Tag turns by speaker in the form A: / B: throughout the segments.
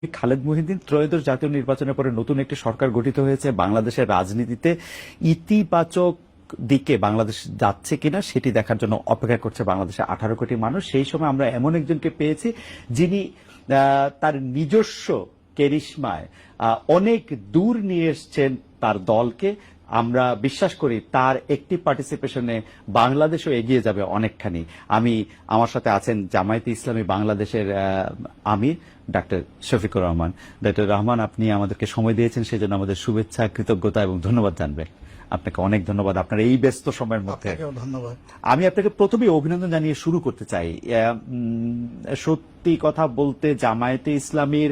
A: খালেদ মহিউদ্দিন, ত্রয়োদশ জাতীয় নির্বাচনের পরে নতুন একটি সরকার গঠিত হয়েছে। বাংলাদেশের রাজনীতিতে ইতিবাচক দিকে বাংলাদেশ যাচ্ছে কিনা সেটি দেখার জন্য অপেক্ষা করছে বাংলাদেশের 18 কোটি মানুষ। সেই সময় আমরা এমন একজনকে পেয়েছি যিনি তার নিজস্ব কেরিশমায় অনেক দূর নিয়ে এসছেন তার দলকে। আমরা বিশ্বাস করি তার একটি পার্টিসিপেশনে বাংলাদেশও এগিয়ে যাবে অনেকখানি। আমার সাথে আছেন জামায়াতে ইসলামী বাংলাদেশের আমির ডাক্তার শফিকুর রহমান। ডাক্তার রহমান, আপনি আমাদেরকে সময় দিয়েছেন, সেজন্য আমাদের শুভেচ্ছা, কৃতজ্ঞতা এবং ধন্যবাদ জানবেন। আপনাকে অনেক ধন্যবাদ আপনার এই ব্যস্ত সময়ের মধ্যে।
B: ধন্যবাদ।
A: আমি আপনাকে প্রথমেই অভিনন্দন জানিয়ে শুরু করতে চাই। সত্যি কথা বলতে জামায়াতে ইসলামীর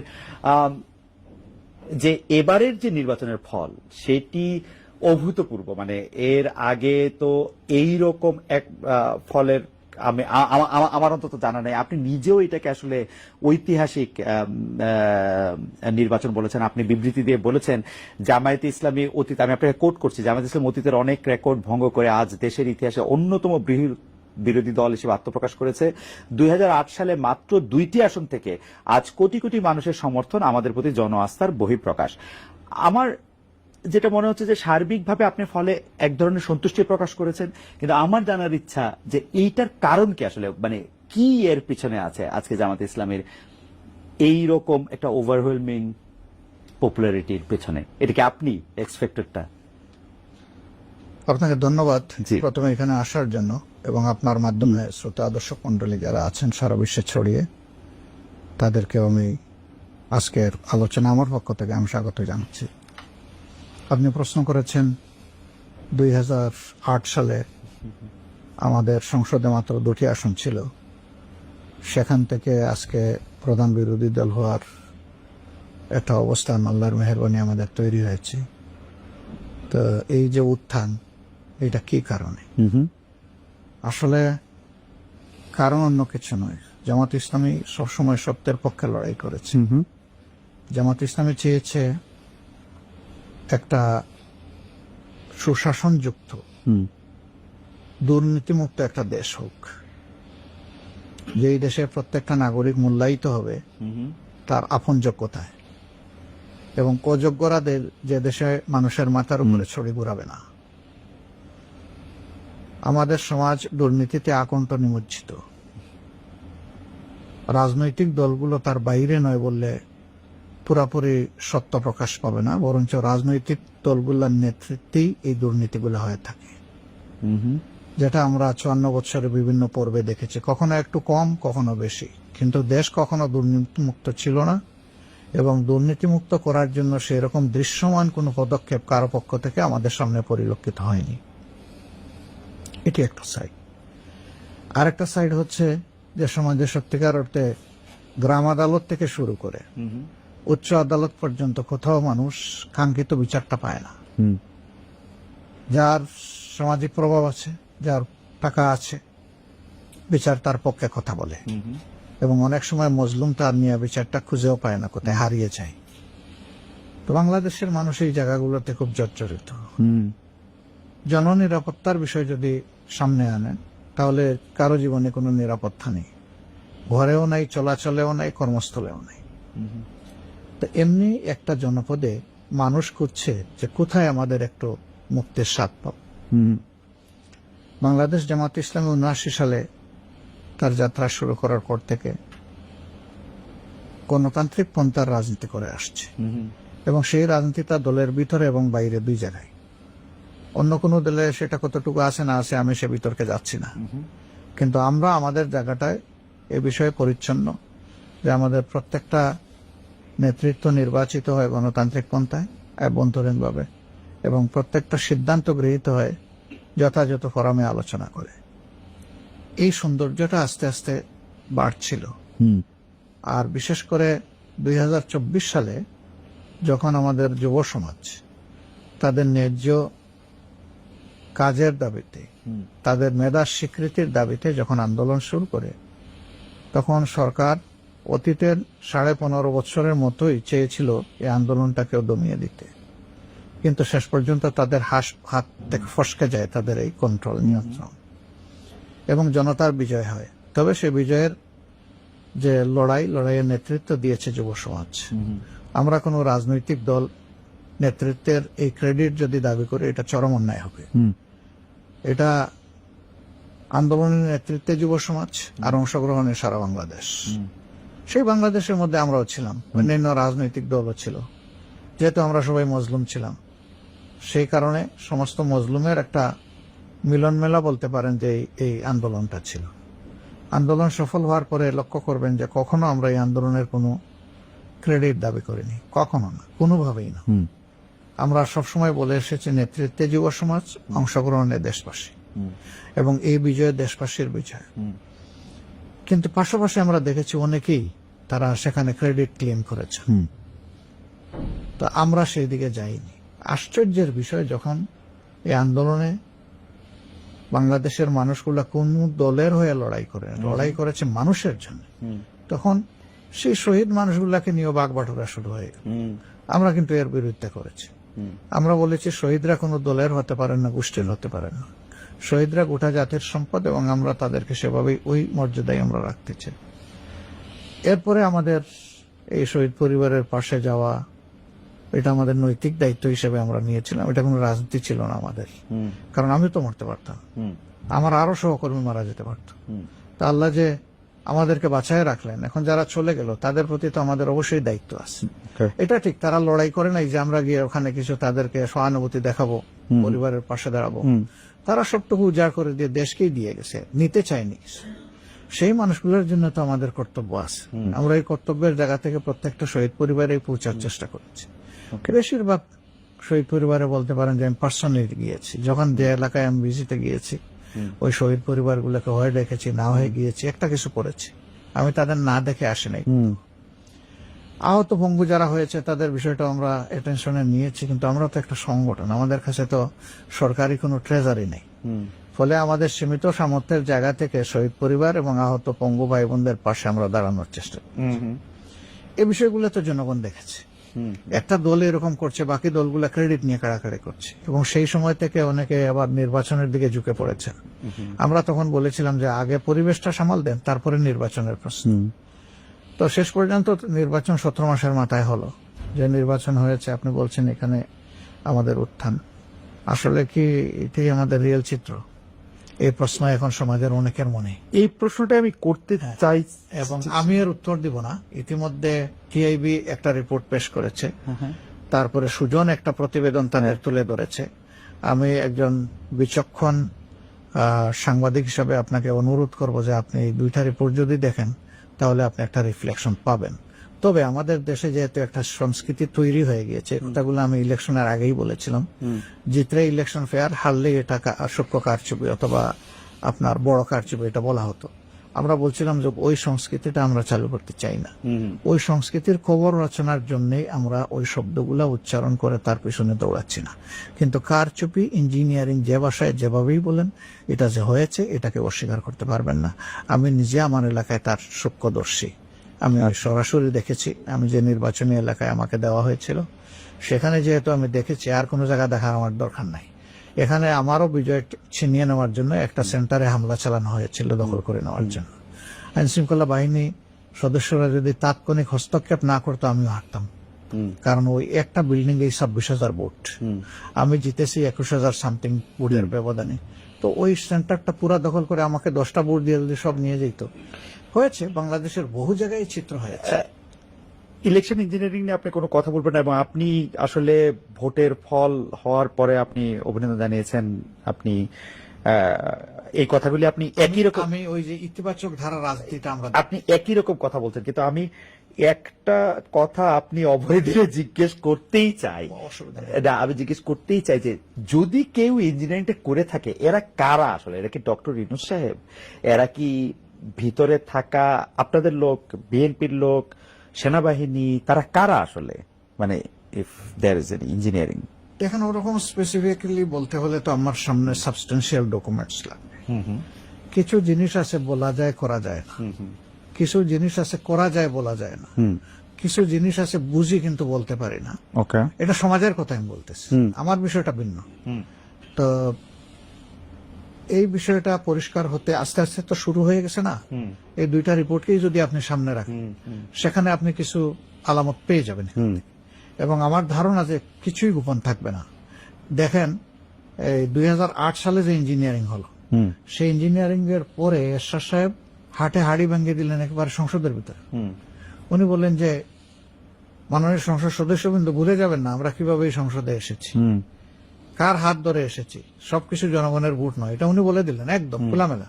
A: যে এবারের যে নির্বাচনের ফল সেটি অভূতপূর্ব। মানে এর আগে তো এই রকম এক ফলের আমার অন্তত জানা নেই। আপনি নিজেও এটাকে আসলে ঐতিহাসিক নির্বাচন বলেছেন। আপনি বিবৃতি দিয়ে বলেছেন জামায়াতে ইসলামী অতীত, আমি আপনাকে কোট করছি, জামায়াতে ইসলামী অতীতের অনেক রেকর্ড ভঙ্গ করে আজ দেশের ইতিহাসে অন্যতম বৃহৎ বিরোধী দল হিসেবে আত্মপ্রকাশ করেছে। 2008 সালে মাত্র 2টি আসন থেকে আজ কোটি কোটি মানুষের সমর্থন, আমাদের প্রতি জন আস্থার বহিঃপ্রকাশ। আমার যেটা মনে হচ্ছে যে সার্বিকভাবে আপনি ফলে এক ধরনের সন্তুষ্টি প্রকাশ করেছেন, কিন্তু আমার জানার ইচ্ছা যে এইটার কারণ কি আসলে, মানে কি এর পিছনে আছে আজকে জামাতে ইসলামের এই রকম একটা ওভারওয়েলমিং পপুলারিটির পেছনে? এটা কি আপনি এক্সপেক্টেডটা?
B: আপনাকে ধন্যবাদ প্রথমে এখানে আসার জন্য, এবং আপনার মাধ্যমে শ্রোতা দর্শক মন্ডলী যারা আছেন সারা বিশ্বে ছড়িয়ে, তাদেরকেও আমি আজকের আলোচনা আমার পক্ষ থেকে আমি স্বাগত জানাচ্ছি। আপনি প্রশ্ন করেছেন 2008 সালে আমাদের সংসদে মাত্র 2টি আসন ছিল, সেখান থেকে আজকে প্রধান বিরোধী দল হওয়ার একটা অবস্থান আল্লাহর মেহেরবানি আমাদের তৈরি হয়েছে। তো এই যে উত্থান, এটা কি কারণে? আসলে কারণ অন্য কিছু নয়। জামাত ইসলামী সবসময় সত্যের পক্ষে লড়াই করেছে। জামাত ইসলামী চেয়েছে একটা সুশাসনযুক্ত দুর্নীতিমুক্ত একটা দেশ হোক, যেই দেশে প্রত্যেকটা নাগরিক মূল্যায়িত হবে তার আপন যোগ্যতায়, এবং অযোগ্যরাদের যে দেশে মানুষের মাথার উপরে ছড়ি ঘুরাবে না। আমাদের সমাজ দুর্নীতিতে আকণ্ঠ নিমজ্জিত। রাজনৈতিক দলগুলো তার বাইরে নয় বললে পুরাপুরি সত্য প্রকাশ পাবে না, বরঞ্চ রাজনৈতিক দলগুলোর নেতৃত্বেই এই দুর্নীতিগুলো হয়ে থাকে, যেটা আমরা 54 বছরে বিভিন্ন পর্বে দেখেছি। কখনো একটু কম, কখনো বেশি, কিন্তু দেশ কখনো দুর্নীতিমুক্ত ছিল না, এবং দুর্নীতিমুক্ত করার জন্য সেরকম দৃশ্যমান কোনো পদক্ষেপ কারো পক্ষ থেকে আমাদের সামনে পরিলক্ষিত হয়নি। এটি একটা সাইড। আরেকটা সাইড হচ্ছে যে সমাজে সত্যিকার অর্থে গ্রাম আদালত থেকে শুরু করে উচ্চ আদালত পর্যন্ত কোথাও মানুষ কাঙ্ক্ষিত বিচারটা পায় না। যার সামাজিক প্রভাব আছে, যার টাকা আছে, বিচার তার পক্ষে কথা বলে, এবং অনেক সময় মজলুম তার নিয়ে বিচারটা খুঁজেও পায় না, কোথায় হারিয়ে যায়। তো বাংলাদেশের মানুষ এই জায়গাগুলোতে খুব জর্জরিত। জননিরাপত্তার বিষয় যদি সামনে আনেন, তাহলে কারো জীবনে কোনো নিরাপত্তা নেই, ঘরেও নাই, চলাচলেও নাই, কর্মস্থলেও নাই। তো এমনি একটা জনপদে মানুষ খুঁজছে যে কোথায় আমাদের একটু মুক্তির স্বাদ পাব। বাংলাদেশ জামাত ইসলামী 79 সালে তার যাত্রা শুরু করার পর থেকে গণতান্ত্রিক পন্থার রাজনীতি করে আসছে, এবং সেই রাজনীতিটা দলের ভিতরে এবং বাইরে দুই জায়গায়। অন্য কোনো দলে সেটা কতটুকু আছে না আছে আমি সে বিতর্কে যাচ্ছি না, কিন্তু আমরা আমাদের জায়গাটায় এ বিষয়ে পরিচ্ছন্ন যে আমাদের প্রত্যেকটা নেতৃত্ব নির্বাচিত হয় গণতান্ত্রিক পন্থায় অভ্যন্তরীণভাবে, এবং প্রত্যেকটা সিদ্ধান্ত গৃহীত হয় যথাযথ ফোরামে আলোচনা করে। এই সৌন্দর্যটা আস্তে আস্তে বাড়ছিল। আর বিশেষ করে 2024 সালে যখন আমাদের যুব সমাজ তাদের ন্যায্য কাজের দাবিতে, তাদের মেধার স্বীকৃতির দাবিতে যখন আন্দোলন শুরু করে, তখন সরকার অতীতের 15.5 বছরের মতোই চেয়েছিল এই আন্দোলনটাকেও দমিয়ে দিতে, কিন্তু শেষ পর্যন্ত তাদের হাত থেকে ফসকে যায় তাদের এই কন্ট্রোল, নিয়ন্ত্রণ, এবং জনতার বিজয় হয়। তবে সে বিজয়ের যে লড়াইয়ের নেতৃত্ব দিয়েছে যুব সমাজ। আমরা কোনো রাজনৈতিক দল নেতৃত্বের এই ক্রেডিট যদি দাবি করে এটা চরম অন্যায় হবে। এটা আন্দোলনের নেতৃত্বে যুব সমাজ আর অংশগ্রহণে সারা বাংলাদেশ। সেই বাংলাদেশের মধ্যে আমরাও ছিলাম, অন্যান্য রাজনৈতিক দলও ছিল। যেহেতু আমরা সবাই মজলুম ছিলাম, সেই কারণে সমস্ত মজলুমের একটা মিলন মেলা বলতে পারেন যে এই আন্দোলনটা ছিল। আন্দোলন সফল হওয়ার পরে লক্ষ্য করবেন যে কখনো আমরা এই আন্দোলনের কোনো ক্রেডিট দাবি করিনি, কখনো না, কোনোভাবেই না। আমরা সবসময় বলে এসেছি নেতৃত্বে যুব সমাজ, অংশগ্রহণে দেশবাসী, এবং এই বিজয় দেশবাসীর বিজয়। কিন্তু পাশাপাশি আমরা দেখেছি অনেকেই তারা সেখানে ক্রেডিট ক্লেম করেছে, তো আমরা সেই দিকে যাইনি। আশ্চর্যের বিষয়, যখন এই আন্দোলনে বাংলাদেশের মানুষগুলা কোন দলের হয়ে লড়াই করেছে মানুষের জন্য, তখন সেই শহীদ মানুষগুলাকে নিয়ে বাগবাটোরা শুরু হয়ে গেল। আমরা কিন্তু এর বিরুদ্ধে করেছি। আমরা বলেছি শহীদরা কোনো দলের হতে পারেন না, গোষ্ঠীর হতে পারেন না। শহীদরা গোটা জাতির সম্পদ, এবং আমরা তাদেরকে সেভাবেই ওই মর্যাদায় আমরা রাখতে চাই। এরপরে আমাদের এই শহীদ পরিবারের পাশে যাওয়া, এটা আমাদের নৈতিক দায়িত্ব হিসেবে আমরা নিয়েছিলাম। এটা কোনো রাজনীতি ছিল না আমাদের, কারণ আমি তো মরতে পারতাম, আমার আরো সহকর্মী মারা যেতে পারত। তা আল্লাহ যে আমাদেরকে বাঁচায় রাখলেন, এখন যারা চলে গেল তাদের প্রতি তো আমাদের অবশ্যই দায়িত্ব আছে। এটা ঠিক, তারা লড়াই করে নাই যে আমরা গিয়ে ওখানে কিছু তাদেরকে সহানুভূতি দেখাবো, পরিবারের পাশে দাঁড়াবো। তারা সবটুকু উজাড় করে দিয়ে দেশকেই দিয়ে গেছে, নিতে চায়নি। সেই মানুষগুলোর জন্য তো আমাদের কর্তব্য আছে। আমরা এই কর্তব্যের জায়গা থেকে প্রত্যেকটা শহীদ পরিবারে পৌঁছার চেষ্টা করেছি। বেশিরভাগ শহীদ পরিবারে বলতে পারেন যে আমি পার্সোনালি গিয়েছি, যখন যে এলাকায় আমি ভিজিটে গিয়েছি, ওই শহীদ পরিবারগুলোকে হয়ে দেখেছি, না হয়ে গিয়েছি, একটা কিছু করেছি, আমি তাদের না দেখে আসি নাই। আহত পঙ্গু যারা হয়েছে তাদের বিষয়টা আমরা অ্যাটেনশনে নিয়েছি, কিন্তু আমরা তো একটা সংগঠন, আমাদের কাছে তো সরকারি কোনো ট্রেজারি নেই। ফলে আমাদের সীমিত সামর্থ্যের জায়গা থেকে শহীদ পরিবার এবং আহত পঙ্গু ভাই বোনদের পাশে আমরা দাঁড়ানোর চেষ্টা করছি। এই বিষয়গুলো তো জনগণ দেখেছে। একটা দল এরকম করছে, বাকি দলগুলো ক্রেডিট নিয়ে কাড়াকাড়ি করছে, এবং সেই সময় থেকে অনেকে আবার নির্বাচনের দিকে ঝুঁকে পড়েছে। আমরা তখন বলেছিলাম যে আগে পরিবেশটা সামাল দেন, তারপরে নির্বাচনের প্রশ্ন। তো শেষ পর্যন্ত নির্বাচন 17 মাসের মাথায় হলো। যে নির্বাচন হয়েছে, আপনি বলছেন এখানে আমাদের উত্থান, আসলে কি এটাই আমাদের রিয়েল চিত্র? এই প্রশ্ন এখন সমাজের অনেকের মনে।
A: এই প্রশ্নটা আমি করতে চাই,
B: এবং আমি এর উত্তর দিব না। ইতিমধ্যে টিআইবি একটা রিপোর্ট পেশ করেছে, তারপরে সুজন একটা প্রতিবেদন তাদের তুলে ধরেছে। আমি একজন বিচক্ষণ সাংবাদিক হিসাবে আপনাকে অনুরোধ করব যে আপনি এই দুইটা রিপোর্ট যদি দেখেন, তাহলে আপনি একটা রিফ্লেকশন পাবেন। তবে আমাদের দেশে যেহেতু একটা সংস্কৃতি তৈরি হয়ে গিয়েছে, কথাগুলো আমি ইলেকশনের আগেই বলেছিলাম, জিতলে ইলেকশন ফেয়ার, হারলে এটা সূক্ষ্ম কারচুপি অথবা আপনার বড় কারচুপি, এটা বলা হতো। আমরা বলছিলাম যে ওই সংস্কৃতিটা আমরা চালু করতে চাই না। ওই সংস্কৃতির খবর রচনার জন্যই আমরা ওই শব্দগুলা উচ্চারণ করে তার পিছনে দৌড়াচ্ছি না। কিন্তু কারচুপি, ইঞ্জিনিয়ারিং যে ভাষায় যেভাবেই বলেন, এটা যে হয়েছে এটাকে অস্বীকার করতে পারবেন না। আমি নিজে আমার এলাকায় তার সূক্ষ্মদর্শী, আমি সরাসরি দেখেছি। আমি যে নির্বাচনী এলাকায় আমাকে দেওয়া হয়েছিল, সেখানে যেহেতু আমি দেখেছি, আর কোনো জায়গা দেখার আমার দরকার নাই। এখানে আমারও বিজয় ছিনিয়ে নেওয়ার জন্য একটা সেন্টারে হামলা চালানো হয়েছিল, দখল করে নেওয়ার জন্য। আইন শৃঙ্খলা বাহিনী সদস্যরা যদি তাৎক্ষণিক হস্তক্ষেপ না করতো, আমিও হারতাম। কারণ ওই একটা বিল্ডিং এই 26,000 ভোট, আমি জিতেছি 21,000 সামথিং ভোটের ব্যবধানে। তো ওই সেন্টারটা পুরা দখল করে আমাকে 10টা ভোট দিয়ে যদি সব নিয়ে যেত, হয়েছে বাংলাদেশের বহু জায়গায় চিত্র হয়েছে।
A: ইলেকশন ইঞ্জিনিয়ারিং নিয়ে আপনি কোনো কথা বলবেন না, এবং আপনি আসলে ভোটের ফল হওয়ার পরে আপনি অভিনন্দন জানিয়েছেন। আপনি এই কথাগুলি আপনি একই রকম,
B: আমি ওই যে ইতিবাচক ধারা রাজনীতিটা আমরা,
A: আপনি একই রকম কথা বলছেন, কিন্তু আমি একটা কথা আপনি অভয় দিয়ে জিজ্ঞেস করতেই চাই। আমি জিজ্ঞেস করতেই চাই যে যদি কেউ ইঞ্জিনিয়ারিংটা করে থাকে, এরা কারা আসলে? এরা কি ডক্টর ইউনূস সাহেব? এরা কি ভিতরে থাকা আপনাদের লোক, বিএনপির লোক, সেনাবাহিনী? তারা কারা আসলে? মানে if there is an engineering.
B: এখন ওরকম স্পেসিফিক্যালি বলতে হলে তো আমার সামনে সাবস্টেন্সিয়াল ডকুমেন্টস লাগবে। কিছু জিনিস আছে বলা যায়, করা যায় না। কিছু জিনিস আছে করা যায়, বলা যায় না। কিছু জিনিস আছে বুঝি কিন্তু বলতে পারি না। এটা সমাজের কথা আমি বলতেছি, আমার বিষয়টা ভিন্ন। তো এই বিষয়টা পরিষ্কার হতে আস্তে আস্তে তো শুরু হয়ে গেছে না। এই দুইটা রিপোর্টকেই যদি আপনি সামনে রাখেন, সেখানে আপনি কিছু আলামত পেয়ে যাবেন। এবং আমার ধারণা যে কিছুই গোপন থাকবে না। দেখেন, এই 2008 সালে যে ইঞ্জিনিয়ারিং হলো, সেই ইঞ্জিনিয়ারিং এর পরে এরশাদ সাহেব হাটে হাড়ি ভেঙে দিলেন একবার সংসদের ভিতরে। উনি বললেন যে মাননীয় সংসদ সদস্যবৃন্দ, ভুলে যাবেন না আমরা কিভাবে এই সংসদে এসেছি, কার হাত ধরে এসেছি, সবকিছু জনগণের ভোট নয়, এটা উনি বলে দিলেন একদম খোলামেলা।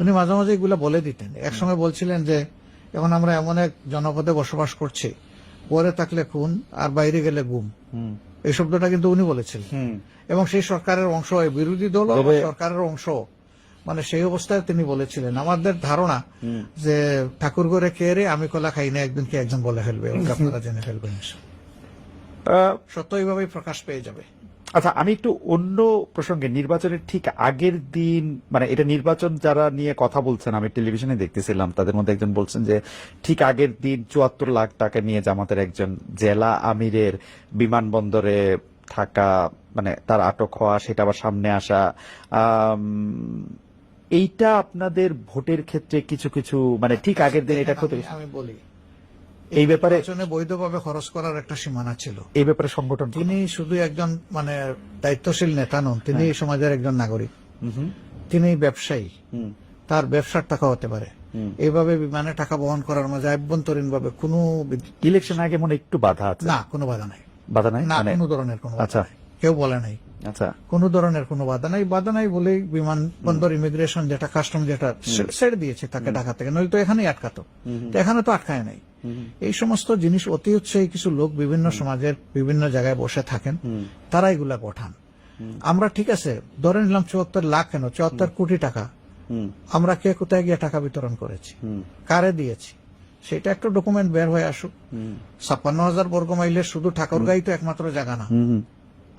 B: উনি মাঝে মাঝে এগুলা বলে দিতেন। একসময় বলছিলেন যে এখন আমরা এমন এক জনপদে বসবাস করছি, পরে থাকলে খুন আর বাইরে গেলে গুম, এই শব্দটা কিন্তু উনি বলেছিলেন। এবং সেই সরকারের অংশ, বিরোধী দল সরকারের অংশ, মানে সেই অবস্থায় তিনি বলেছিলেন। আমাদের ধারণা যে ঠাকুর ঘরে খেয়ে রে আমি কলা খাই না, একদিন কি একজন বলে ফেলবে, আপনারা জেনে ফেলবেন। সত্য এইভাবেই প্রকাশ পেয়ে যাবে।
A: আচ্ছা, আমি একটু অন্য প্রসঙ্গে, নির্বাচনের ঠিক আগের দিন, মানে এটা নির্বাচন যারা নিয়ে কথা বলছেন, আমি টেলিভিশনে দেখতেছিলাম, তাদের মধ্যে একজন বলছেন যে ঠিক আগের দিন 74 লাখ টাকা নিয়ে জামাতের একজন জেলা আমিরের বিমানবন্দরে থাকা, মানে তার আটক হওয়া, সেটা আবার সামনে আসা, এইটা আপনাদের ভোটের ক্ষেত্রে কিছু কিছু, মানে ঠিক আগের দিন এটা
B: আমি বলি,
A: এই ব্যাপারে
B: বৈধভাবে খরচ করার একটা সীমানা ছিল।
A: এই ব্যাপারে সংগঠন,
B: তিনি শুধু একজন মানে দায়িত্বশীল নেতা নন, তিনি এই সমাজের একজন নাগরিক, তিনি ব্যবসায়ী, তার ব্যবসার টাকা হতে পারে। এইভাবে বিমানে টাকা বহন করার মাঝে আভ্যন্তরীণ ভাবে কোনো
A: ইলেকশন আগে মনে একটু বাধা আছে?
B: না, কোনো বাধা নাই।
A: বাধা নাই
B: না, কোনো ধরনের কোনো,
A: আচ্ছা,
B: কেউ বলে নাই।
A: আচ্ছা,
B: কোনো ধরনের কোনো বাধা নাই। বাধা নাই বলেই বিমানবন্দর ইমিগ্রেশন যেটা কাস্টম যেটা ছেড়ে দিয়েছে তাকে ঢাকা থেকে, নইলে তো এখানেই আটকাতো। তো এখানে তো আটকায় নাই। এই সমস্ত জিনিস অতি উৎসাহী কিছু লোক বিভিন্ন সমাজের বিভিন্ন জায়গায় বসে থাকেন, তারা এগুলা পাঠান। আমরা ঠিক আছে ধরে নিলাম 74 লাখ, কেন 74 কোটি টাকা আমরা কে কোথায় গিয়ে টাকা বিতরণ করেছি, কারে দিয়েছি, সেটা একটা ডকুমেন্ট বের হয়ে আসুক। 56,000 বর্গ মাইলের শুধু ঠাকুরগাঁই তো একমাত্র জায়গা না,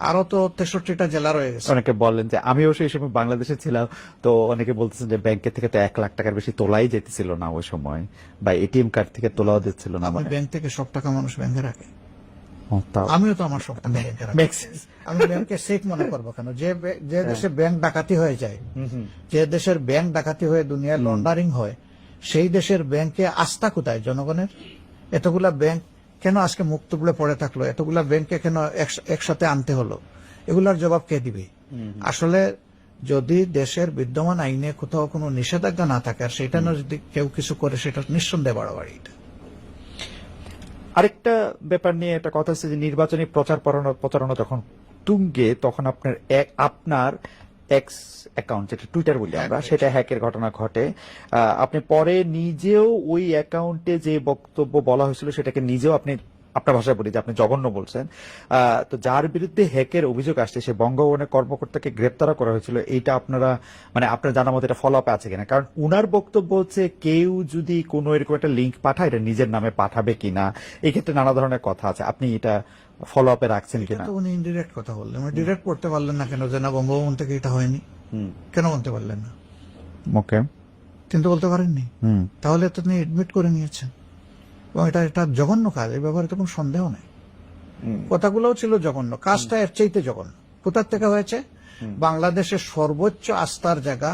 B: আরো তো 63টা জেলা রয়ে গেছে।
A: অনেকে বলেন যে, আমিও সেই সময় বাংলাদেশে ছিলাম, তো অনেকে বলতেছেন যে ব্যাংকের থেকে তো 1 লাখ টাকার বেশি তোলাই যেতেছিল না ওই সময়, বা এটিএম কার্ড থেকে তোলাও দিচ্ছিল না।
B: ব্যাংক থেকে সব টাকা মানুষ ব্যাংকে রাখে, আমিও তো আমার সব টাকা ব্যাংকে রাখি। আমি ব্যাংকে সেফ মনে করবো কেন? যে দেশে ব্যাংক ডাকাতি হয়ে যায়, যে দেশের ব্যাংক ডাকাতি হয়ে দুনিয়ায় লন্ডারিং হয়, সেই দেশের ব্যাংকে আস্থা কোথায় জনগণের? এতগুলা ব্যাংক কেন আজকে মুক্ত বলে পড়ে থাকলো? এতগুলা ব্যাংকে কেন একসাথে আনতে হলো? এগুলার জবাব কে দিবে? আসলে যদি দেশের বিদ্যমান আইনে কোথাও কোনো নিষেধাজ্ঞা না থাকে, আর সেটা যদি কেউ কিছু করে, সেটা নিঃসন্দেহে বাড়াবাড়ি।
A: আরেকটা ব্যাপার নিয়ে একটা কথা হচ্ছে যে নির্বাচনী প্রচারণা যখন তুঙ্গে, তখন আপনার এক্স অ্যাকাউন্ট, যেটা টুইটার বলি আমরা, সেটা হ্যাকের ঘটনা ঘটে। আপনি পরে নিজেও ওই অ্যাকাউন্টে যে বক্তব্য বলা হয়েছিল সেটাকে নিজেও আপনি, আপনার ভাষায় বলি যে আপনি জঘন্য বলছেন। তো যার বিরুদ্ধে হ্যাকের অভিযোগ আসছে, সে বঙ্গভবনের কর্মকর্তাকে গ্রেপ্তার করা হয়েছিল। এইটা আপনারা, মানে আপনার জানার মতো এটা ফলো আপে আছে কিনা? কারণ উনার বক্তব্য হচ্ছে কেউ যদি কোনো এরকম একটা লিঙ্ক পাঠায়, এটা নিজের নামে পাঠাবে কিনা, এই ক্ষেত্রে নানা ধরনের কথা আছে। আপনি এটা ফলো আপে রাখছেন কিনা?
B: উনি ইনডিরেক্ট কথা বললেন, ডিরেক্ট করতে পারলেন না কেন? যে না, বঙ্গভবন থেকে এটা হয়নি, কেন বলতে পারলেন না?
A: ওকে,
B: কিন্তু বলতে পারেননি, তাহলে তো তিনি এডমিট করে নিয়েছেন। এবং এটা জঘন্য কাজ, এই ব্যাপারে তো কোনো সন্দেহ নেই। কথাগুলোও ছিল জঘন্য, কাজটা এর চাইতে জঘন্য। কোথার থেকে হয়েছে? বাংলাদেশের সর্বোচ্চ আস্থার জায়গা,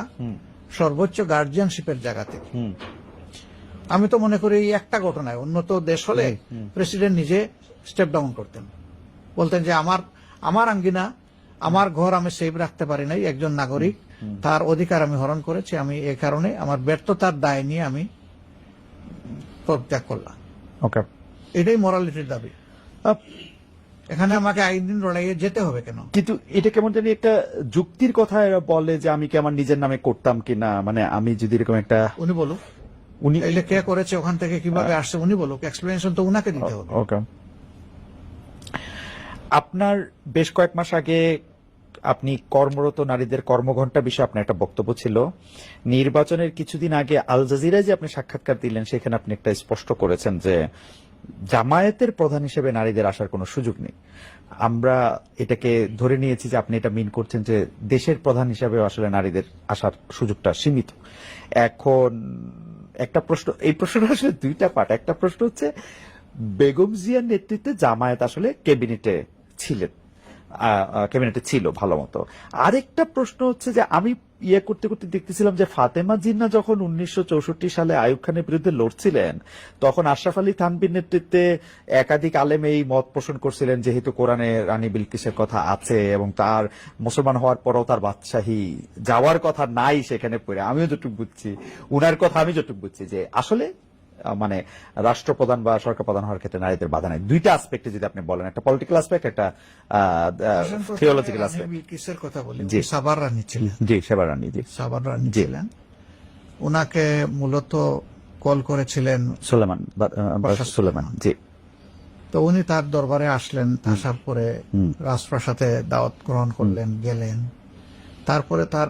B: সর্বোচ্চ গার্জিয়ানশিপের জায়গা থেকে। আমি তো মনে করি এই একটা ঘটনায় উন্নত দেশ হলে প্রেসিডেন্ট নিজে স্টেপ ডাউন করতেন, বলতেন যে আমার আঙ্গিনা, আমার ঘর আমি সেভ রাখতে পারি নাই, একজন নাগরিক, তার অধিকার আমি হরণ করেছি, আমি এই কারণে আমার ব্যর্থতার দায় নিয়ে আমি পদত্যাগ করলাম। এটাই মোরালিটির দাবি। এখানে আমাকে আইন লড়াইয়ে যেতে হবে কেন?
A: কিন্তু এটা কেমন জানি একটা যুক্তির কথা এরা বলে যে আমি কি আমার নিজের নামে করতাম কিনা, মানে আমি যদি এরকম একটা,
B: উনি বলুক, উনি কে করেছে, ওখান থেকে কিভাবে আসছে, উনি বলুক, এক্সপ্লেনেশন তো উনাকে দিতে হবে।
A: ওকে, আপনার বেশ কয়েক মাস আগে আপনি কর্মরত নারীদের কর্মঘণ্টা বিষয়ে আপনার একটা বক্তব্য ছিল। নির্বাচনের কিছুদিন আগে আল জাজিরায় যে আপনি সাক্ষাৎকার দিলেন, সেখানে আপনি একটা স্পষ্ট করেছেন যে জামায়াতের প্রধান হিসেবে নারীদের আসার কোনো সুযোগ নেই। আমরা এটাকে ধরে নিয়েছি যে আপনি এটা মিন করছেন যে দেশের প্রধান হিসেবে আসলে নারীদের আসার সুযোগটা সীমিত। এখন একটা প্রশ্ন, এই প্রশ্নটা আসলে দুইটা পার্ট। একটা প্রশ্ন হচ্ছে, বেগম জিয়ার নেতৃত্বে জামায়াত আসলে ক্যাবিনেটে ছিলেন, ক্যাবিনেটে ছিল ভালো মতো। আরেকটা প্রশ্ন হচ্ছে যে আমি ইয়ে করতে করতে দেখতেছিলাম যে ফাতেমা জিন্নাহ যখন 1964 সালে আইয়ুব খানের বিরুদ্ধে লড়ছিলেন, তখন আশরাফ আলী থানভীর নেতৃত্বে একাধিক আলেম এই মত পোষণ করছিলেন যেহেতু কোরআনে রানী বিলকিসের কথা আছে এবং তার মুসলমান হওয়ার পরও তার বাদশাহী যাওয়ার কথা নাই সেখানে পড়ে, আমিও যতটুকু বুঝছি উনার কথা আমি যতটুকু বুঝছি যে আসলে মানে রাষ্ট্রপ্রধান বা সরকার প্রধান হওয়ার ক্ষেত্রে নারীদের বাধা নাই। দুইটা আসপেক্টে যদি আপনি বলেন, একটা পলিটিক্যাল আসপেক্ট, একটা থিওলজিক্যাল আসপেক্ট।
B: বিলকিসের কথা বলি,
A: জি।
B: সাবার রানী ছিলেন,
A: জি, সেবা রানী, জি,
B: সাবার রানী
A: জি।
B: ছিলেন। ওনাকে মূলত কল করেছিলেন
A: সুলেমান, সুলেমান, জি।
B: তো উনি তার দরবারে আসলেন, আসার পরে রাজপ্রাসাদে দাওয়াত গ্রহণ করলেন, গেলেন। তারপরে তার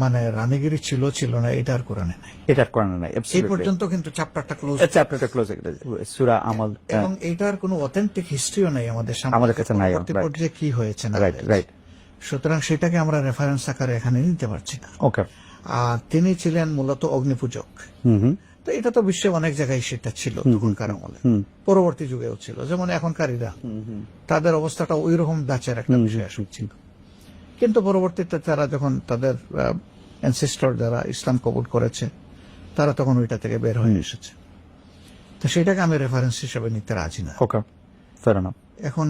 B: মানে রানীগিরি ছিল ছিল না, এটার কোরআনে নাই,
A: এটার কোরআনে নাই,
B: এই পর্যন্ত কিন্তু চ্যাপ্টারটা ক্লোজ।
A: চ্যাপ্টারটা ক্লোজ, সূরা আমল।
B: এবং এটার কোনো অথেন্টিক হিস্ট্রিও নাই আমাদের সামনে,
A: আমাদের কাছে নাই,
B: পরবর্তী পর্যায়ে কি হয়েছে না
A: রাইট,
B: হয়েছে।
A: রাইট।
B: সুতরাং সেটাকে আমরা রেফারেন্স আকারে এখানে নিতে পারছি না।
A: ওকে।
B: আর তিনি ছিলেন মূলত অগ্নিপূজক। তো এটা তো বিশ্বে অনেক জায়গায় সেটা ছিল তখনকার আমলে, পরবর্তী যুগেও ছিল, যেমন এখনকারীরা তাদের অবস্থাটা ওই রকম দাচের একটা বিষয় ছিল। কিন্তু পরবর্তীতে তারা যখন তাদের অ্যানসেস্টর যারা ইসলাম কবুল করেছে, তারা তখন ওইটা থেকে বের হয়ে এসেছে। তো সেটাকে আমি রেফারেন্স হিসেবে নিতে রাজি না।
A: ওকে, ফেয়ার এনাফ।
B: এখন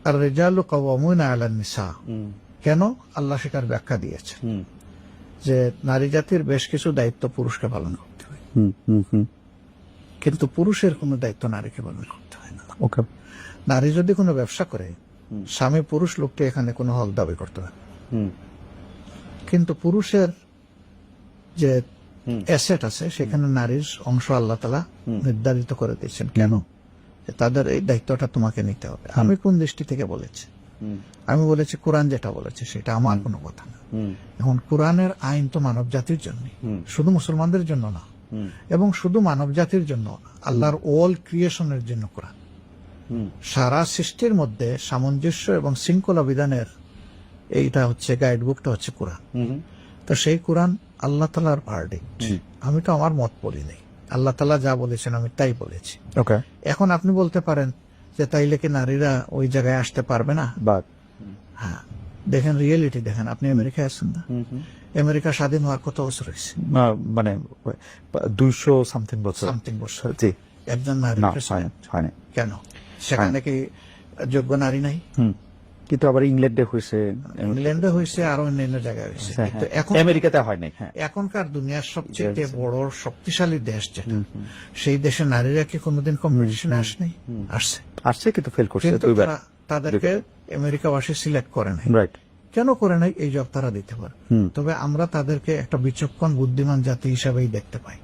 B: আর রিজালু কাওয়ামুনা আলান নিসা, কেন আল্লাহ সেটার ব্যাখ্যা দিয়েছে যে নারী জাতির বেশ কিছু দায়িত্ব পুরুষকে পালন করতে হয়, কিন্তু পুরুষের কোনো দায়িত্ব নারীকে পালন করতে হয় না।
A: ওকে।
B: নারী যদি কোনো ব্যবসা করে, স্বামী পুরুষ লোকটি এখানে কোনো হক দাবি করতে হয়, কিন্তু পুরুষের যে অ্যাসেট আছে সেখানে নারীর অংশ আল্লাহ তাআলা নির্ধারিত করে দিয়েছেন। কেন? যে তাদের এই দায়িত্বটা তোমাকে নিতে হবে। আমি কোন দৃষ্টি থেকে বলেছি? আমি বলেছি কোরআন যেটা বলেছে সেটা, আমার কোনো কথা না। এখন কোরআনের আইন তো মানব জাতির জন্য, শুধু মুসলমানদের জন্য না, এবং শুধু মানব জাতির জন্য না, আল্লাহর অল ক্রিয়েশনের জন্য কোরআন। সারা সৃষ্টির মধ্যে সামঞ্জস্য এবং শৃঙ্খলা বিধানের এইটা হচ্ছে গাইডবুকটা হচ্ছে কোরআন। তো সেই কোরআন আল্লাহ তাআলার ভার্ডিক্ট, আমি তো আমার মত বলি নাই, আল্লাহ তাআলা যা বলেছেন আমি তাই বলেছি।
A: ওকে।
B: এখন আপনি বলতে পারেন যে তাইলে কি নারীরা ওই জায়গায় আসতে পারবে না? হ্যাঁ, দেখেন রিয়েলিটি দেখেন। আপনি আমেরিকায় আছেন না? আমেরিকা স্বাধীন হওয়ার কত বছর হয়েছে?
A: মানে 200 সামথিং বছর। জি।
B: একজন নারী
A: হয়নি।
B: কেন? সেখানে কি যোগ্য নারী নাই?
A: কিন্তু আবার ইংল্যান্ডে হয়েছে,
B: ইংল্যান্ডে হয়েছে, আরো অন্যান্য জায়গায় হয়েছে, কিন্তু এখন
A: আমেরিকাতে হয় নাই।
B: এখনকার দুনিয়ার সবচেয়ে বড় শক্তিশালী দেশ যেটা, সেই দেশে নারীরা কি কোনোদিন কম্পিটিশনে আসছে,
A: কিন্তু ফেল করছে
B: কিন্তু
A: দুইবার।
B: তাদেরকে আমেরিকাবাসী সিলেক্ট করে নাই।
A: রাইট।
B: কেন করে নাই? এই জব তারা দিতে পারে। তবে আমরা তাদেরকে একটা বিচক্ষণ বুদ্ধিমান জাতি হিসাবেই দেখতে পাই,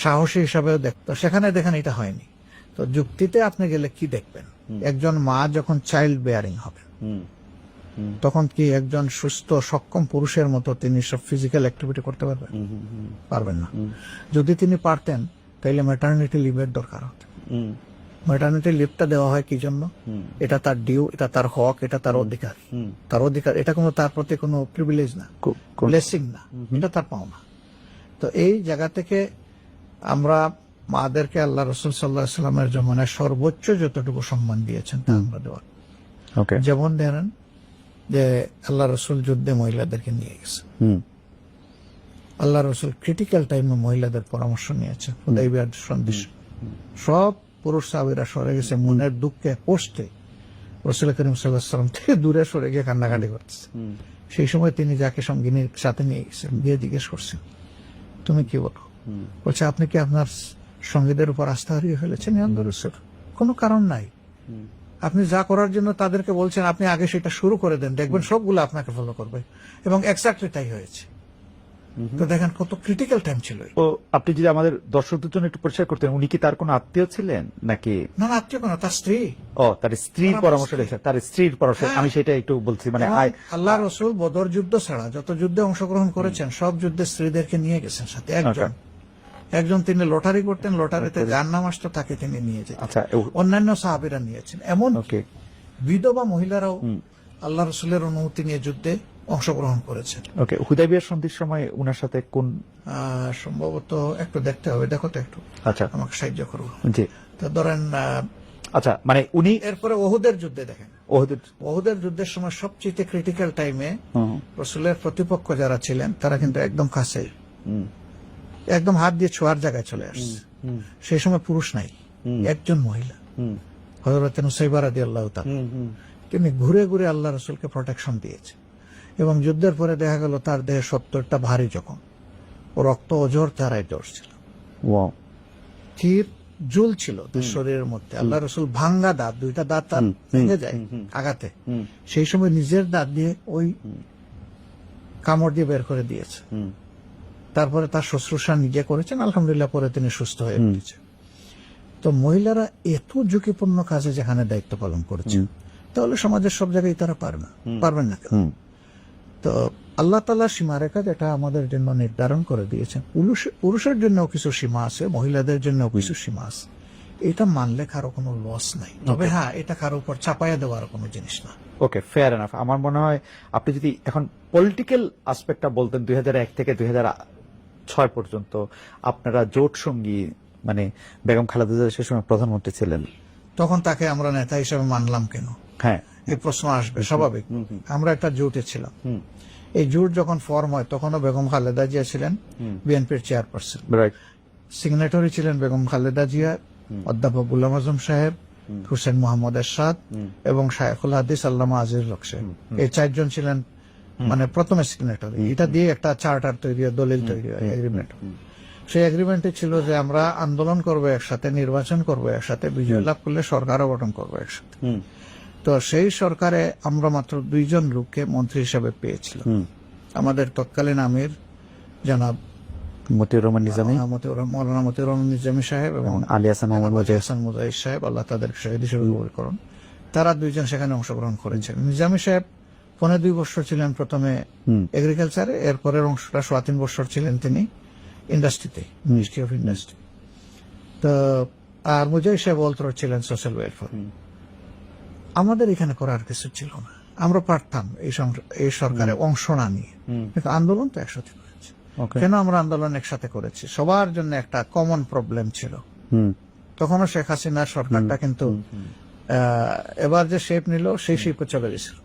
B: সাহসী হিসাবেও দেখতে। সেখানে দেখেন এটা হয়নি। তো যুক্তিতে আপনি গেলে কি দেখবেন? একজন মা যখন চাইল্ড বেয়ারিং হবে, তখন কি একজন সুস্থ সক্ষম পুরুষের মতো তিনি সব ফিজিক্যাল অ্যাক্টিভিটি করতে পারবেন? পারবেন না। যদি তিনি পারতেন তাহলে ম্যাটারনিটি লিভের দরকার হতো। ম্যাটারনিটি লিভটা দেওয়া হয় কি জন্য? এটা তার ডিউ, এটা তার হক, এটা তার অধিকার। তার অধিকার, এটা কোনো তার প্রতি কোনো প্রিভিলেজ না, ব্লেসিং না, এটা তার পাওনা। তো এই জায়গা থেকে আমরা মাদেরকে আল্লাহ রাসূল সাল্লাল্লাহু আলাইহি ওয়াসাল্লামের জমানায় সর্বোচ্চ যতটুকু সম্মান দিয়েছেন তা আমরা দেওয়া। যেমন ধরেন যে আল্লাহ রাসূল যুদ্ধে মহিলাদেরকে নিয়ে গেছে, আল্লাহ রাসূল ক্রিটিক্যাল টাইমে মহিলাদের পরামর্শ নিয়েছেন, হুদাইবিয়ার সন্ধি সব পুরুষ সাহাবীরা সরে গেছে, মনের দুঃখে কষ্টে রাসূল করিম সাল্লাল্লাহু আলাইহি ওয়াসাল্লাম থেকে দূরে সরে গিয়ে কান্নাকাটি করতেছে। সেই সময় তিনি যাকে সঙ্গিনীর সাথে নিয়ে গেছেন, গিয়ে জিজ্ঞেস করছেন তুমি কি বলো? বলছে আপনি কি আপনার সঙ্গীদের উপর আস্থা হারিয়ে ফেলেছেন? কোনো কারণ নাই, আপনি যা করার জন্য তাদেরকে বলছেন আপনি আগে সেটা শুরু করে দেন, দেখবেন সবগুলো আপনাকে ফলো করবে। এবং এক্স্যাক্টলি তাই হয়েছে। তো দেখেন কত ক্রিটিক্যাল টাইম ছিল।
A: ও আপনি যদি আমাদের দর্শকদের জন্য একটু পরিষ্কার করতেন, উনি কি তার কোনো আত্মীয় ছিলেন নাকি?
B: না, আত্মীয় কোনো, তার স্ত্রী।
A: ও, তার স্ত্রীর পরামর্শ দিয়েছেন, তার স্ত্রীর পরামর্শ। আমি সেটা একটু বলছি, মানে
B: আল্লাহ রাসূল বদর যুদ্ধ ছাড়া যত যুদ্ধে অংশগ্রহণ করেছেন সব যুদ্ধে স্ত্রীদেরকে নিয়ে গেছেন সাথে। একজন তিনি লটারি করতেন, লটারিতে যার নাম আসতো তাকে তিনি নিয়ে যেতেন। অন্যান্য সাহাবীরা নিয়েছেন, এমন বিধবা মহিলারাও আল্লাহ রাসূলের অনুমতি নিয়ে যুদ্ধে অংশগ্রহণ করেছেন।
A: ওকে। হুদাইবিয়ার সন্ধির সময় উনার সাথে কোন,
B: সম্ভবত একটু দেখতে হবে, দেখো তো একটু,
A: আচ্ছা
B: আমাকে সাহায্য করবো।
A: জি।
B: তো ধরেন
A: আচ্ছা, মানে উনি
B: এরপরে ওহুদের যুদ্ধে দেখেন,
A: ওহুদের
B: ওহুদের যুদ্ধের সময় সবচেয়ে ক্রিটিক্যাল টাইমে রাসূলের প্রতিপক্ষ যারা ছিলেন তারা কিন্তু একদম কাছে, একদম হাত দিয়ে ছোঁয়ার জায়গায় চলে আসছে। সেই সময় পুরুষ নাই, একজন মহিলা হযরত নুসাইবা রাদিয়াল্লাহু তাআলা, তিনি ঘুরে ঘুরে আল্লাহ রাসূলকে প্রোটেকশন দিয়েছে। এবং যুদ্ধের পরে দেখা গেল তার দেহে 70টা ভারী জখম, ও রক্ত অজর তারাই ছিল,
A: ওয়াও,
B: তীর জুল ছিল তার শরীরের মধ্যে। আল্লাহ রসুল ভাঙ্গা দাঁত, দুইটা দাঁত তার ভেঙে যায় আঘাতে, সেই সময় নিজের দাঁত দিয়ে ওই কামড় দিয়ে বের করে দিয়েছে। তারপরে তার শুশ্রূষা নিজে করেছেন, আলহামদুলিল্লাহ পরে তিনি সুস্থ হয়ে উঠেছে। তো মহিলারা এত ঝুঁকিপূর্ণ কাজে যেখানে দায়িত্ব পালন করেছে, তাহলে সমাজের সব জায়গায় তারা পারবেন না কেন? তো আল্লাহ তাআলা সীমারেখা যেটা আমাদের জন্য নির্ধারণ করে দিয়েছেন, পুরুষের জন্য কিছু সীমা আছে, মহিলাদের জন্য কিছু সীমা আছে। এটা মানলে কারো কোনো লস নাই, তবে হ্যাঁ এটা কারো উপর চাপাইয়া দেওয়ার কোনো জিনিস না।
A: ওকে, ফেয়ার এনাফ। আমার মনে হয় আপনি যদি এখন পলিটিক্যাল আসপেক্টটা বলতেন, 2001 থেকে 2006 পর্যন্ত আপনারা জোট সঙ্গী, মানে বেগম খালেদা জিয়া সে সময় প্রধানমন্ত্রী ছিলেন,
B: তখন তাকে আমরা নেতা হিসেবে মানলাম কেন?
A: হ্যাঁ,
B: এই প্রশ্ন আসবে স্বাভাবিক। আমরা একটা জোটে ছিলাম, এই জোট যখন ফর্ম হয় তখনও বেগম খালেদা জিয়া ছিলেন বিএনপির চেয়ারপারসন,
A: রাইট।
B: সিগনেটরি ছিলেন বেগম খালেদা জিয়া, অধ্যাপক গুলাম আজম সাহেব, হুসেন মোহাম্মদ এরশাদ এবং শায়খুল হাদিস আল্লামা আজিজুল হক সাহেব। এই চারজন ছিলেন মানে প্রথমে সিগনেটরি। এটা দিয়ে একটা চার্টার তৈরি হয়, দলিল তৈরি হয়, এগ্রিমেন্ট। সেই এগ্রিমেন্টে ছিল যে আমরা আন্দোলন করবো একসাথে, নির্বাচন করবো একসাথে, বিজয় লাভ করলে সরকারও গঠন করবো একসাথে। তো সেই সরকারে আমরা মাত্র 2 জন লোককে মন্ত্রী হিসেবে পেয়েছিলাম। আমাদের তৎকালীন আমির জনাব
A: মতিউর রহমান নিজামী,
B: মৌলানা মতিউর রহমান নিজামী সাহেব এবং
A: আলী হাসান মোহাম্মদ
B: হাসান মুজাহিদ সাহেব, আল্লাহ তাদের শহীদ হিসেবে কবুল করুন। তারা 2 জন সেখানে অংশগ্রহণ করেছেন। নিজামী সাহেব 2.5 বছর ছিলেন প্রথমে এগ্রিকালচারে, এরপরের অংশটা 3.25 বছর ছিলেন তিনি ইন্ডাস্ট্রিতে, মিনিস্ট্রি অফ ইন্ডাস্ট্রি। তো আর মুজাহিদ সাহেব অলত্র ছিলেন সোশ্যাল ওয়েলফেয়ার। আমাদের এখানে করার কিছু ছিল না, আমরা পারতাম এই সরকারে অংশ না নিয়ে, কিন্তু আন্দোলন তো একসাথে করেছি। কেন আমরা আন্দোলন একসাথে করেছি? সবার জন্য একটা কমন প্রবলেম ছিল। তখনও শেখ হাসিনার সরকারটা কিন্তু এবার যে শেপ নিল সেই শেপে চলে গেছিল।